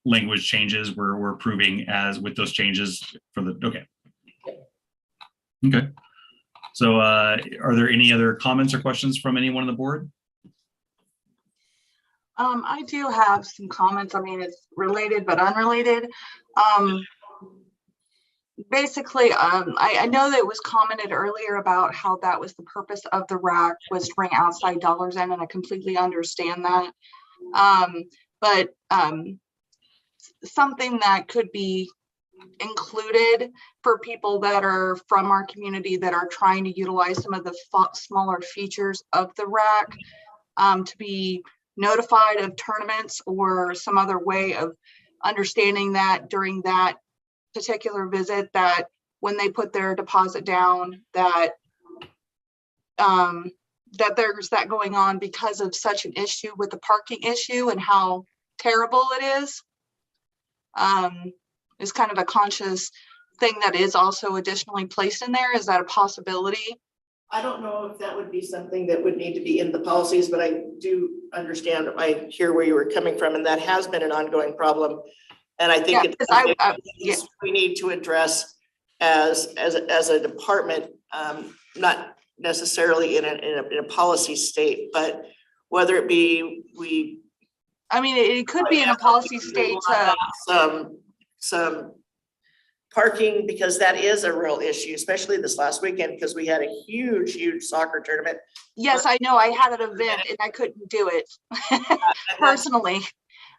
language changes we're approving as with those changes for the, okay. So are there any other comments or questions from anyone on the board? I do have some comments. I mean, it's related but unrelated. Basically, I know that it was commented earlier about how that was the purpose of the rack, was to bring outside dollars in, and I completely understand that. But something that could be included for people that are from our community that are trying to utilize some of the smaller features of the rack, to be notified of tournaments or some other way of understanding that during that particular visit, that when they put their deposit down, that that there's that going on because of such an issue with the parking issue and how terrible it is kind of a conscious thing that is also additionally placed in there. Is that a possibility? I don't know if that would be something that would need to be in the policies, but I do understand, I hear where you were coming from, and that has been an ongoing problem. And I think we need to address as a department, not necessarily in a policy state, but whether it be I mean, it could be in a policy state. Some parking, because that is a real issue, especially this last weekend, because we had a huge soccer tournament. Yes, I know. I had an event and I couldn't do it personally.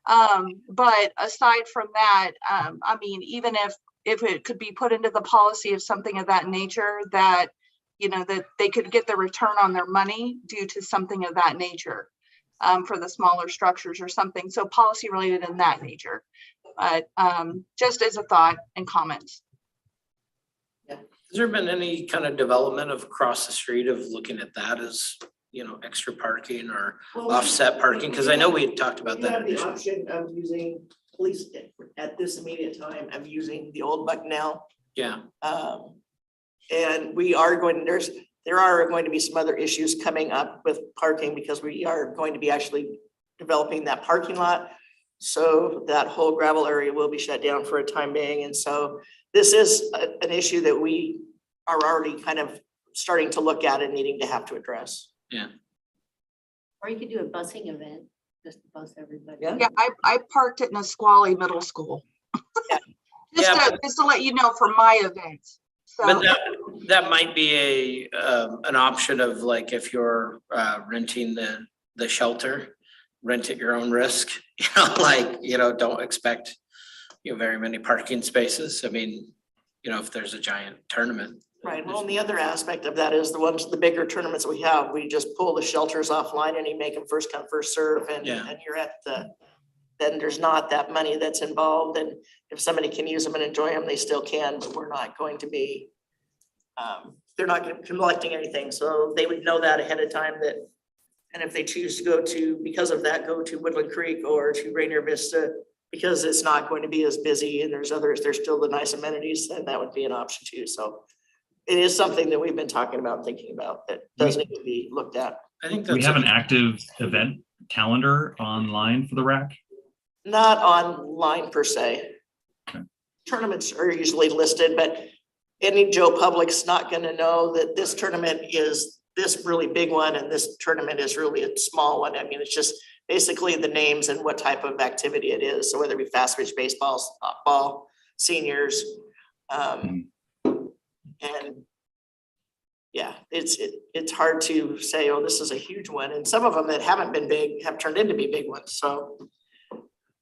But aside from that, I mean, even if it could be put into the policy of something of that nature, that, that they could get the return on their money due to something of that nature, for the smaller structures or something. So policy related in that nature. But just as a thought and comments. Has there been any kind of development of across the street of looking at that as, extra parking or offset parking? Because I know we had talked about You that. have the option of using least at this immediate time, I'm using the old Bucknell. Yeah. And we are going, there are going to be some other issues coming up with parking because we are going to be actually developing that parking lot. So that whole gravel area will be shut down for a time being. And so this is an issue that we are already kind of starting to look at and needing to have to address. Yeah. Or you could do a busing event, just to bus everybody. Yeah. Yeah, I parked at Nisqually Middle School. Just to let you know for my events. But So, that might be an option of like, if you're renting the shelter, rent at your own risk, don't expect, very many parking spaces. I mean, if there's a giant tournament. Right. Well, and the other aspect of that is the bigger tournaments we have, we just pull the shelters offline and you make them first come, first serve. And you're at then there's not that money that's involved. And if somebody can use them and enjoy them, they still can, but we're not going to be, they're not collecting anything. So they would know that ahead of time and if they choose to because of that, go to Woodland Creek or to Rainier Vista, because it's not going to be as busy and there's still the nice amenities, then that would be an option too. So it is something that we've been talking about, thinking about, that does need to be looked at. I think we have an active event calendar online for the RAC. Not online per se. Okay. Tournaments are usually listed, but any Joe Public's not going to know that this tournament is this really big one and this tournament is really a small one. I mean, it's just basically the names and what type of activity it is. So whether it be fast pitch baseball, softball, seniors, and yeah, it's hard to say, oh, this is a huge one. And some of them that haven't been big have turned into be big ones. So,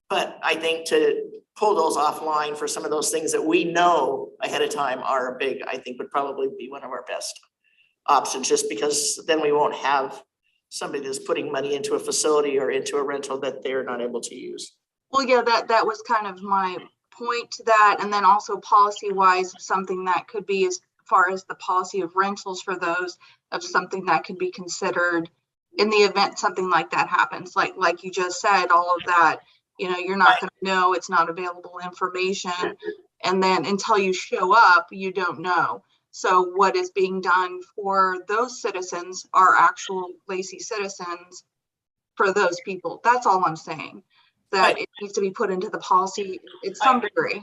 but I think to pull those offline for some of those things that we know ahead of time are big, I think would probably be one of our best options, just because then we won't have somebody that's putting money into a facility or into a rental that they're not able to use. well, yeah, that was kind of my point to that. And then also policy wise, something that could be as far as the policy of rentals for those, of something that could be considered in the event something like that happens. Like you just said, all of that, you're not going to know, it's not available information. And then until you show up, you don't know. So what is being done for those citizens are actual Lacey citizens for those people. That's all I'm saying. That it needs to be put into the policy in some degree.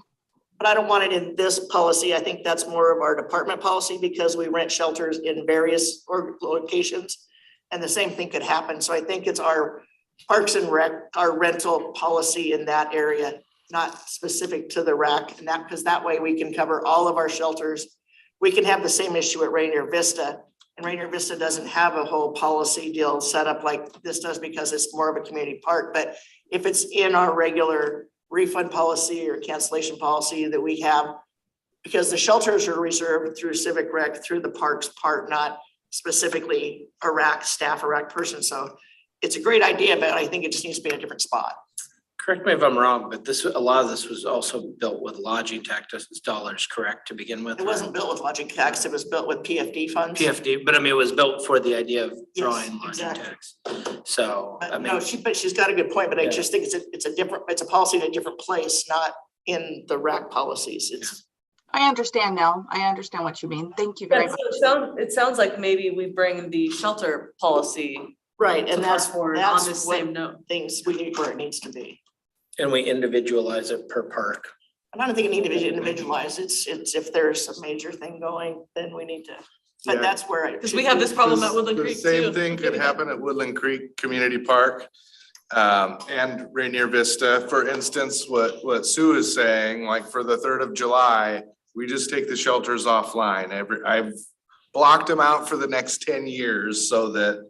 But I don't want it in this policy. I think that's more of our department policy, because we rent shelters in various locations and the same thing could happen. So I think it's our Parks and Rec, our rental policy in that area, not specific to the RAC, and that, because that way we can cover all of our shelters. We can have the same issue at Rainier Vista, and Rainier Vista doesn't have a whole policy deal set up like this does because it's more of a community park. But if it's in our regular refund policy or cancellation policy that we have, because the shelters are reserved through Civic Rec, through the parks part, not specifically a RAC staff, a RAC person. So it's a great idea, but I think it just needs to be in a different spot. Correct me if I'm wrong, but a lot of this was also built with lodging tax dollars, correct, to begin with? It wasn't built with lodging tax, it was built with PFD funds. PFD, but I mean, it was built for the idea of Yes, drawing lodging exactly. tax. So, But I mean. no, she's got a good point, but I Yeah. just think it's a policy in a different place, not in the RAC policies. I understand now. I understand what you mean. Thank you very Yeah, much. so it sounds like maybe we bring the shelter policy Right, to and that's forward on the what same note. things we need where it needs to be. And we individualize it per park. And I don't think it needs to be individualized. It's if there's a major thing going, then we need to, but Yeah. that's where. Because we have this problem at Woodland The Creek too. same thing could happen at Woodland Creek Community Park and Rainier Vista. For instance, what Sue is saying, like for the 3rd of July, we just take the shelters offline. I've blocked them out for the next 10 years so that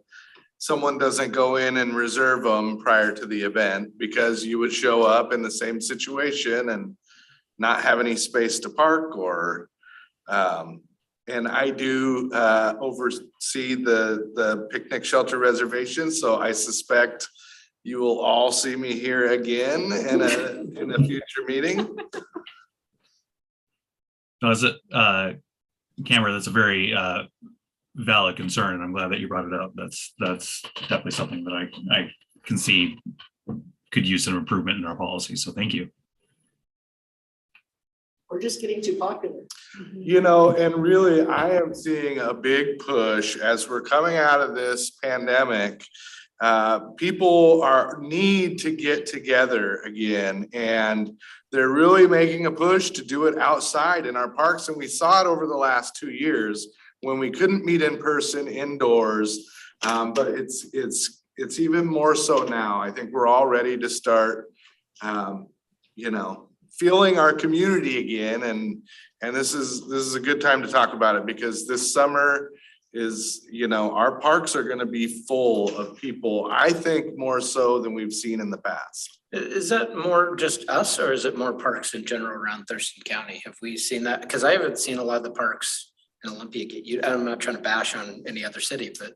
someone doesn't go in and reserve them prior to the event, because you would show up in the same situation and not have any space to park or and I do oversee the picnic shelter reservation, so I suspect you will all see me here again in a future meeting. No, is it, Cameron, that's a very valid concern, and I'm glad that you brought it up. That's definitely something that I can see could use some improvement in our policy. So thank you. We're just getting too popular. You know, and really, I am seeing a big push as we're coming out of this pandemic. People need to get together again, and they're really making a push to do it outside in our parks. And we saw it over the last 2 years when we couldn't meet in person indoors. But it's even more so now. I think we're all ready to start, you know, feeling our community again. And this is a good time to talk about it, because this summer is, you know, our parks are gonna be full of people, I think more so than we've seen in the past. Is that more just us, or is it more parks in general around Thurston County? Have we seen that? Because I haven't seen a lot of the parks in Olympia get you. I'm not trying to bash on any other city, but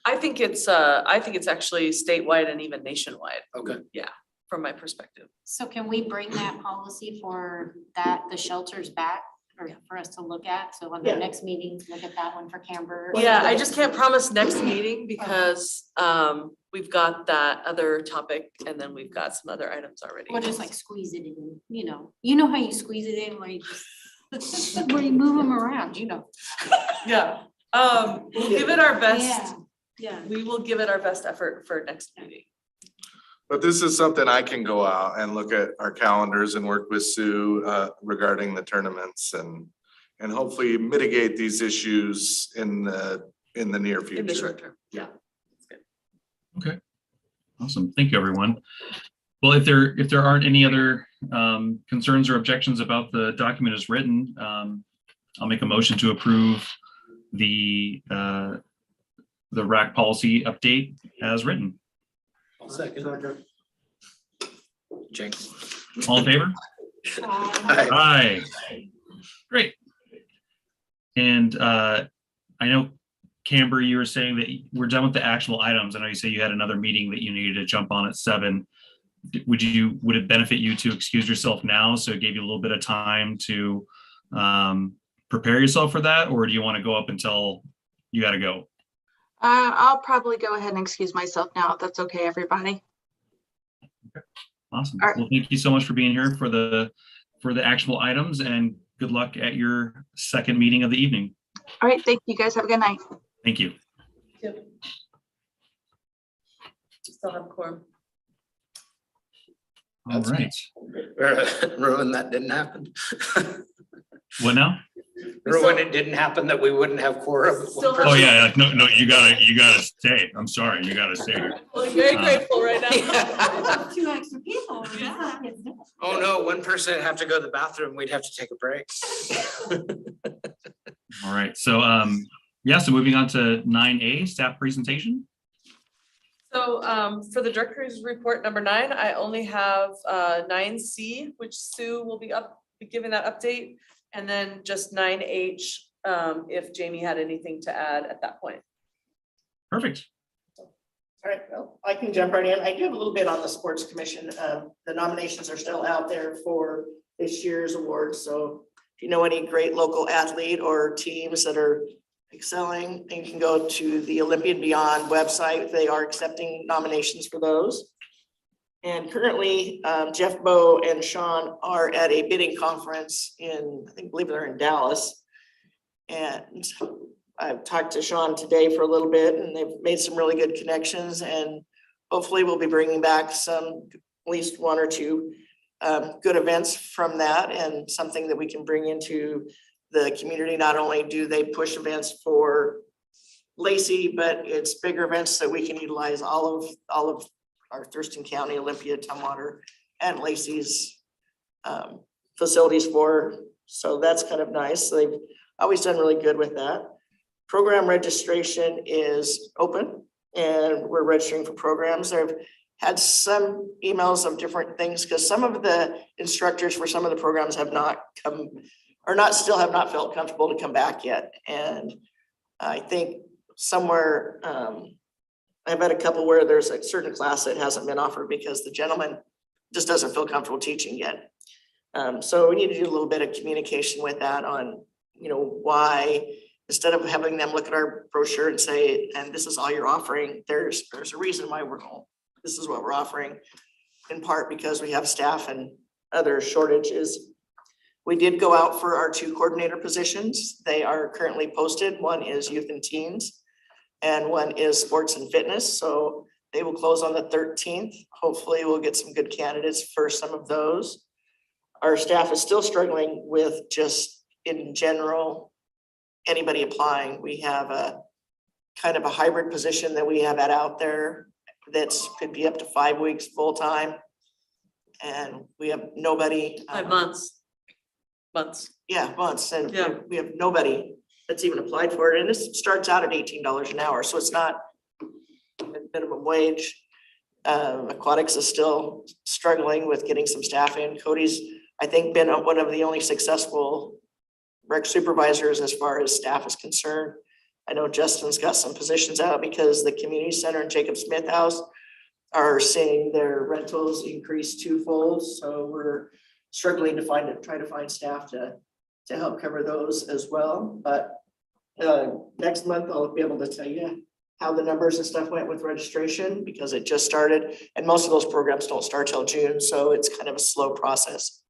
I think it's actually statewide and even nationwide. Okay. Yeah, from my perspective. So can we bring that policy for the shelters back, or for us to look at? So on the next meeting, look at that one for Camber. Yeah, I just can't promise next meeting because we've got that other topic and then we've got some other items already. Or just like squeeze it in, you know how you squeeze it in, like where you move them around, you know. Yeah, we'll give it our best. Yeah. We will give it our best effort for next meeting. But this is something I can go out and look at our calendars and work with Sue regarding the tournaments and hopefully mitigate these issues in the near future. In the short term, yeah. Okay, awesome. Thank you, everyone. Well, if there aren't any other concerns or objections about the document as written, I'll make a motion to approve the RAC policy update as written. Second. Jake. All in favor? Aye. Great. And I know, Camber, you were saying that we're done with the actual items. I know you said you had another meeting that you needed to jump on at 7. Would it benefit you to excuse yourself now, so it gave you a little bit of time to prepare yourself for that, or do you want to go up until you got to go? I'll probably go ahead and excuse myself now, if that's okay, everybody. Okay. Awesome. All right. Well, thank you so much for being here for the actual items, and good luck at your second meeting of the evening. All right, thank you guys. Have a good night. Thank you. Yep. Still have quorum. All right. Ruin that didn't happen. What now? Ruin it didn't happen that we wouldn't have quorum. Oh yeah, no, you gotta stay. I'm sorry, you gotta stay. Well, very grateful right now. 2 extra people. Oh no, one person would have to go to the bathroom. We'd have to take a break. All right, so so moving on to 9A, staff presentation. So for the director's report number 9, I only have 9C, which Sue will be giving that update, and then just 9H if Jamie had anything to add at that point. Perfect. All right, well, I can jump right in. I do have a little bit on the sports commission. The nominations are still out there for this year's awards. So if you know any great local athlete or teams that are excelling, you can go to the Olympian Beyond website. They are accepting nominations for those. And currently, Jeff Bowe and Sean are at a bidding conference in, I believe they're in Dallas. And I've talked to Sean today for a little bit, and they've made some really good connections, and hopefully we'll be bringing back at least 1 or 2 good events from that, and something that we can bring into the community. Not only do they push events for Lacey, but it's bigger events that we can utilize all of our Thurston County, Olympia, Tumwater, and Lacey's facilities for. So that's kind of nice. They've always done really good with that. Program registration is open, and we're registering for programs. I've had some emails of different things because some of the instructors for some of the programs have not come, or still have not felt comfortable to come back yet. And I think somewhere, I've had a couple where there's a certain class that hasn't been offered because the gentleman just doesn't feel comfortable teaching yet. So we need to do a little bit of communication with that on, why, instead of having them look at our brochure and say, and this is all you're offering, there's a reason why this is what we're offering. in part because we have staff and other shortages. We did go out for our 2 coordinator positions. They are currently posted. One is youth and teens and one is sports and fitness. So they will close on the 13th. Hopefully we'll get some good candidates for some of those. Our staff is still struggling with just in general, anybody applying. We have a kind of a hybrid position that we have out there that's could be up to 5 weeks full-time. And we have nobody. 5 months. Yeah, months, and Yeah. we have nobody that's even applied for it, and this starts out at $18 an hour, so it's not minimum wage. Aquatics is still struggling with getting some staff in. Cody's, I think, been one of the only successful rec supervisors as far as staff is concerned. I know Justin's got some positions out because the community center and Jacob Smith House are seeing their rentals increase twofold, so we're struggling to try to find staff to help cover those as well. But next month I'll be able to tell you how the numbers and stuff went with registration because it just started and most of those programs don't start till June. So it's kind of a slow process.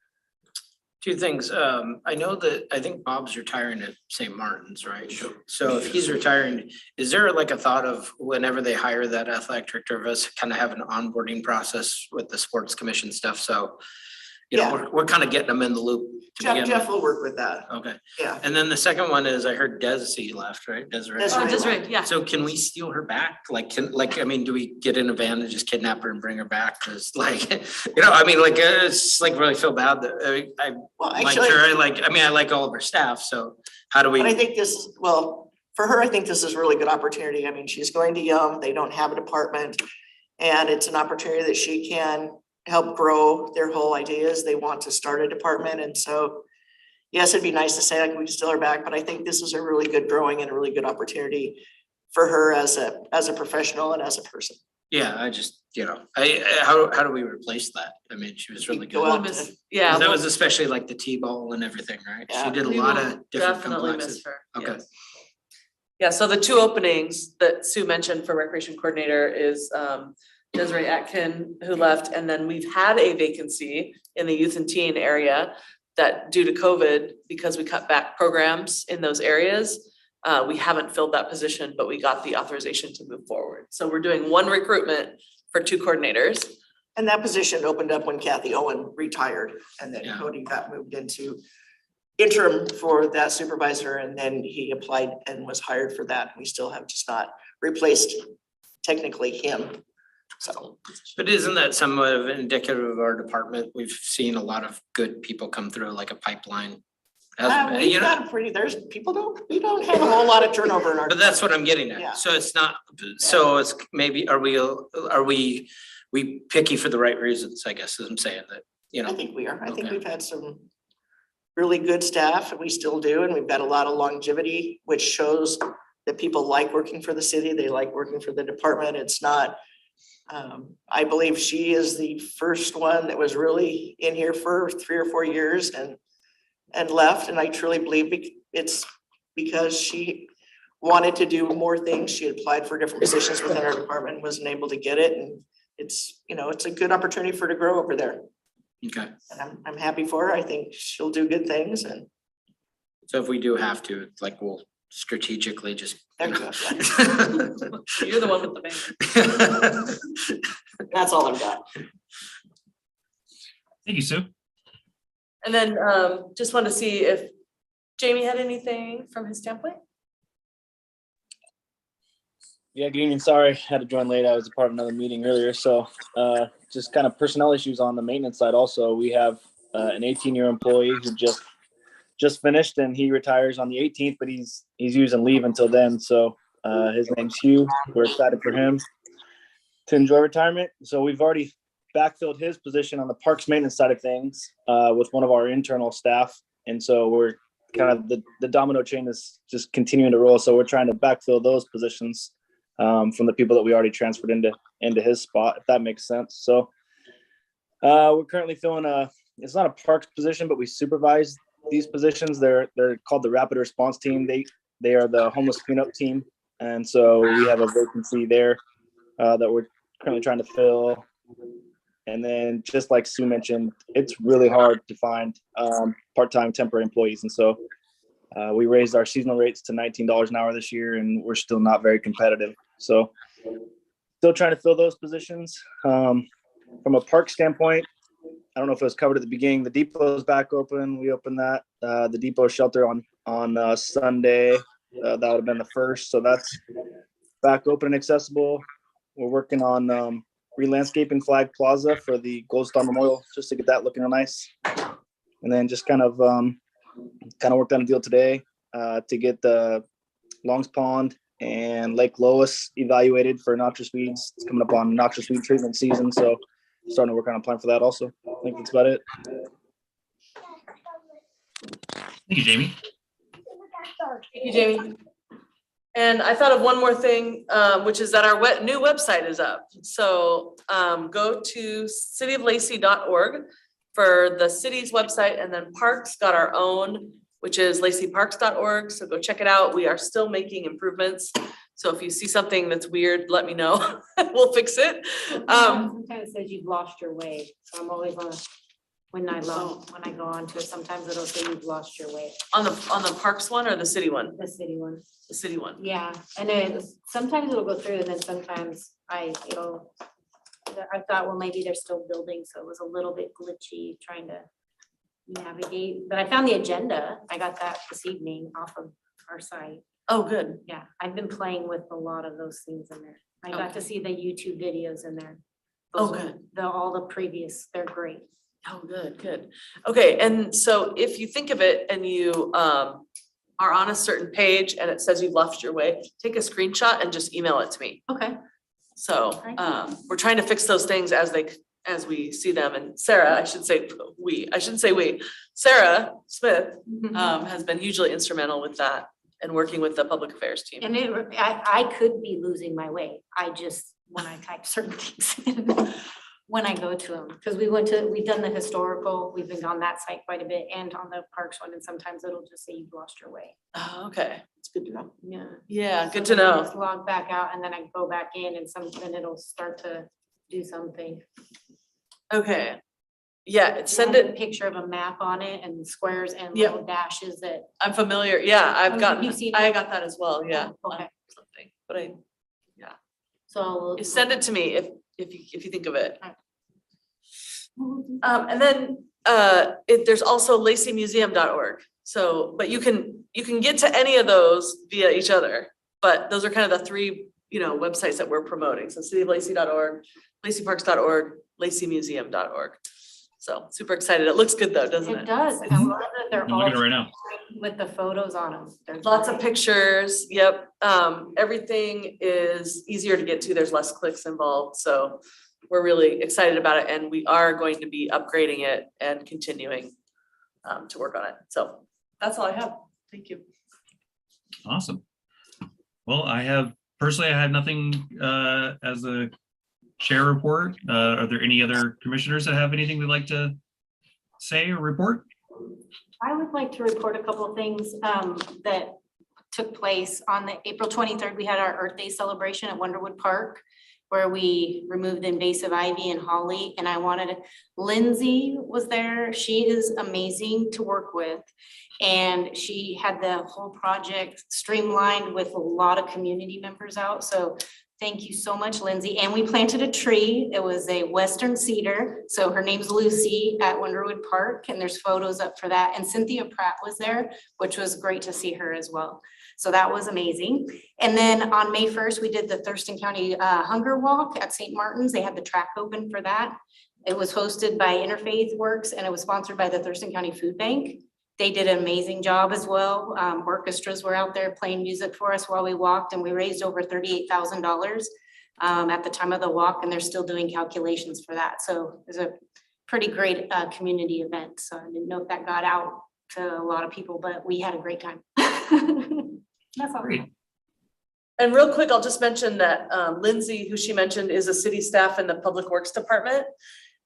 2 things. I know that I think Bob's retiring at St. Martin's, right? So if he's retiring, is there like a thought of whenever they hire that athletic director of us kind of have an onboarding process with the sports commission stuff? So, you know, we're kind of getting them in the loop. Jeff will work with that. Okay. Yeah. And then the second one is I heard Desi left, right? Desiree. Desiree, yeah. So can we steal her back? I mean, do we get in a van and just kidnap her and bring her back? Cause like, you know, I mean, like, it's like really feel bad that I like her. I like all of her staff. So how do we? But I think for her, I think this is a really good opportunity. I mean, she's going to Yum. They don't have a department and it's an opportunity that she can help grow their whole ideas. They want to start a department. And so, yes, it'd be nice to say like we can steal her back, but I think this is a really good growing and a really good opportunity for her as a professional and as a person. Yeah, I just, you know, how do we replace that? I mean, she was really good. Yeah. That was especially like the T-ball and everything, right? Yeah. She did a We lot will of different definitely complexes. miss her. Okay. Yes. Yeah, so the 2 openings that Sue mentioned for recreation coordinator is Desiree Atkin, who left, and then we've had a vacancy in the youth and teen area that due to COVID, because we cut back programs in those areas, we haven't filled that position, but we got the authorization to move forward. So we're doing 1 recruitment for 2 coordinators. And that position opened up when Kathy Owen retired and then Yeah. Cody got moved into interim for that supervisor and then he applied and was hired for that. We still have just not replaced technically him. So, But isn't that somewhat of indicative of our department? We've seen a lot of good people come through like a pipeline. we've got we don't have a whole lot of turnover in our. But that's what I'm getting at. Yeah. So it's not, so it's maybe, are we picky for the right reasons, I guess, as I'm saying that, you know? I think we are. I think Okay. we've had some really good staff and we still do. And we've got a lot of longevity, which shows that people like working for the city. They like working for the department. It's not, I believe she is the first one that was really in here for 3 or 4 years and left. And I truly believe it's because she wanted to do more things. She had applied for different positions within our department, wasn't able to get it. And it's, you know, it's a good opportunity for her to grow over there. Okay. And I'm happy for her. I think she'll do good things and. So if we do have to, like, we'll strategically just. You know. You're the one with the bank. That's all I've got. Thank you, Sue. And then just wanted to see if Jamie had anything from his standpoint. Yeah, good evening. Sorry, had to join late. I was a part of another meeting earlier. So just kind of personnel issues on the maintenance side also. We have an 18-year employee who just finished and he retires on the 18th, but he's using leave until then. So his name's Hugh. We're excited for him to enjoy retirement. So we've already backfilled his position on the parks maintenance side of things with one of our internal staff. And so we're kind of the domino chain is just continuing to roll. So we're trying to backfill those positions from the people that we already transferred into his spot, if that makes sense. So we're currently filling it's not a parks position, but we supervise these positions. They're called the Rapid Response Team. They are the homeless cleanup team. And so we have a vacancy there that we're currently trying to fill. And then just like Sue mentioned, it's really hard to find part-time temporary employees. And so we raised our seasonal rates to $19 an hour this year, and we're still not very competitive. So still trying to fill those positions. From a park standpoint, I don't know if it was covered at the beginning. The depot is back open. We opened that. The depot shelter on Sunday. That would have been the first. So that's back open and accessible. We're working on re-landscaping Flag Plaza for the Gold Star Memorial, just to get that looking real nice. And then just kind of worked on a deal today to get the Longs Pond and Lake Lois evaluated for noxious weeds. It's coming up on noxious weed treatment season, so starting to work on a plan for that also. I think that's about it. Thank you, Jamie. Thank you, Jamie. And I thought of one more thing, which is that our new website is up. So go to cityoflacey.org for the city's website, and then Parks got our own, which is laceyparks.org. So go check it out. We are still making improvements. So if you see something that's weird, let me know. We'll fix it. Sometimes it says you've lost your way. So I'm always on, when I go on to it, sometimes it'll say you've lost your way. On the Parks one or the city one? The city one. The city one. Yeah, and then sometimes it'll go through, and then sometimes I thought, well, maybe they're still building, so it was a little bit glitchy trying to navigate. But I found the agenda. I got that this evening off of our site. Oh, good. Yeah, I've been playing with a lot of those things in there. I got to see the YouTube videos in there. Oh, Those are good. all the previous, they're great. Oh, good, good. Okay, and so if you think of it and you are on a certain page and it says you've lost your way, take a screenshot and just email it to me. Okay. So we're trying to fix those things as we see them. And Sarah, I shouldn't say we, Sarah Smith has been hugely instrumental with that and working with the public affairs team. And I could be losing my way. I just, when I type certain things in, when I go to them, because we've done the historical, we've been on that site quite a bit, and on the parks one, and sometimes it'll just say you've lost your way. Oh, okay. It's good to know. Yeah. Yeah, good So to then I know. just log back out, and then I go back in, and then it'll start to do something. Okay. Yeah, send I have a it. picture of a map on it and squares and Yep. little dashes that. I'm familiar. Yeah, Oh, have you seen I it? got that as well. Yeah. Oh, okay. on Something, but So. send it to me if you think of it. Mhm. And then there's also laceymuseum.org. So, but you can get to any of those via each other, but those are kind of the three, websites that we're promoting. So cityoflacey.org, laceyparks.org, laceymuseum.org. So super excited. It looks good though, doesn't it? It does. And I love that they're I'm all looking at it right now. with the photos on them. They're Lots of great. pictures. Yep. Everything is easier to get to. There's less clicks involved. So we're really excited about it, and we are going to be upgrading it and continuing to work on it. So that's all I have. Thank you. Awesome. Well, I have nothing as a chair report. Are there any other commissioners that have anything they'd like to say or report? I would like to report a couple of things that took place on the April 23rd. We had our Earth Day celebration at Wonderwood Park, where we removed invasive ivy and holly. And Lindsay was there. She is amazing to work with. And she had the whole project streamlined with a lot of community members out. So thank you so much, Lindsay. And we planted a tree. It was a Western cedar. So her name's Lucy at Wonderwood Park, and there's photos up for that. And Cynthia Pratt was there, which was great to see her as well. So that was amazing. And then on May 1st, we did the Thurston County Hunger Walk at St. Martin's. They had the track open for that. It was hosted by Interfaith Works, and it was sponsored by the Thurston County Food Bank. They did an amazing job as well. Orchestras were out there playing music for us while we walked, and we raised over $38,000 at the time of the walk, and they're still doing calculations for that. So it was a pretty great community event. So I didn't know if that got out to a lot of people, but we had a great time. That's all. Great. And real quick, I'll just mention that Lindsay, who she mentioned, is a city staff in the Public Works Department.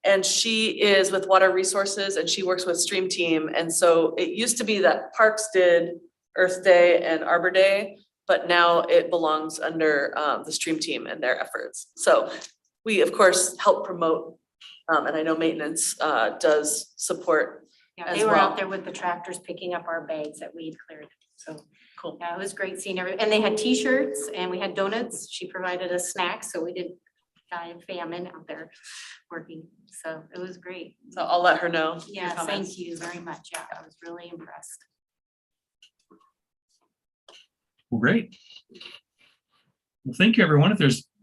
And she is with Water Resources, and she works with Stream Team. And so it used to be that Parks did Earth Day and Arbor Day, but now it belongs under the Stream Team and their efforts. So we, of course, help promote And I know maintenance does support. Yeah, as they were well. out there with the tractors picking up our bags that we'd cleared. So, Cool. yeah, it was great seeing everyone. And they had T-shirts and we had donuts. She provided us snacks, so we didn't die of famine out there working. So it was great. So I'll let her know. your Yeah, comments. thank you very much. Yeah, I was really impressed. Well, great. Well, thank you, everyone.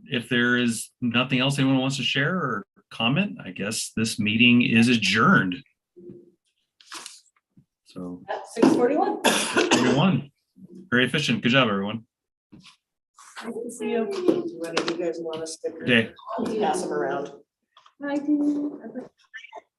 If there is nothing else anyone wants to share or comment, I guess this meeting is adjourned. So At 6:41. everyone, very efficient. Good job, everyone. Nice to see you. Whether you guys want a sticker. Okay. Pass them around. I do.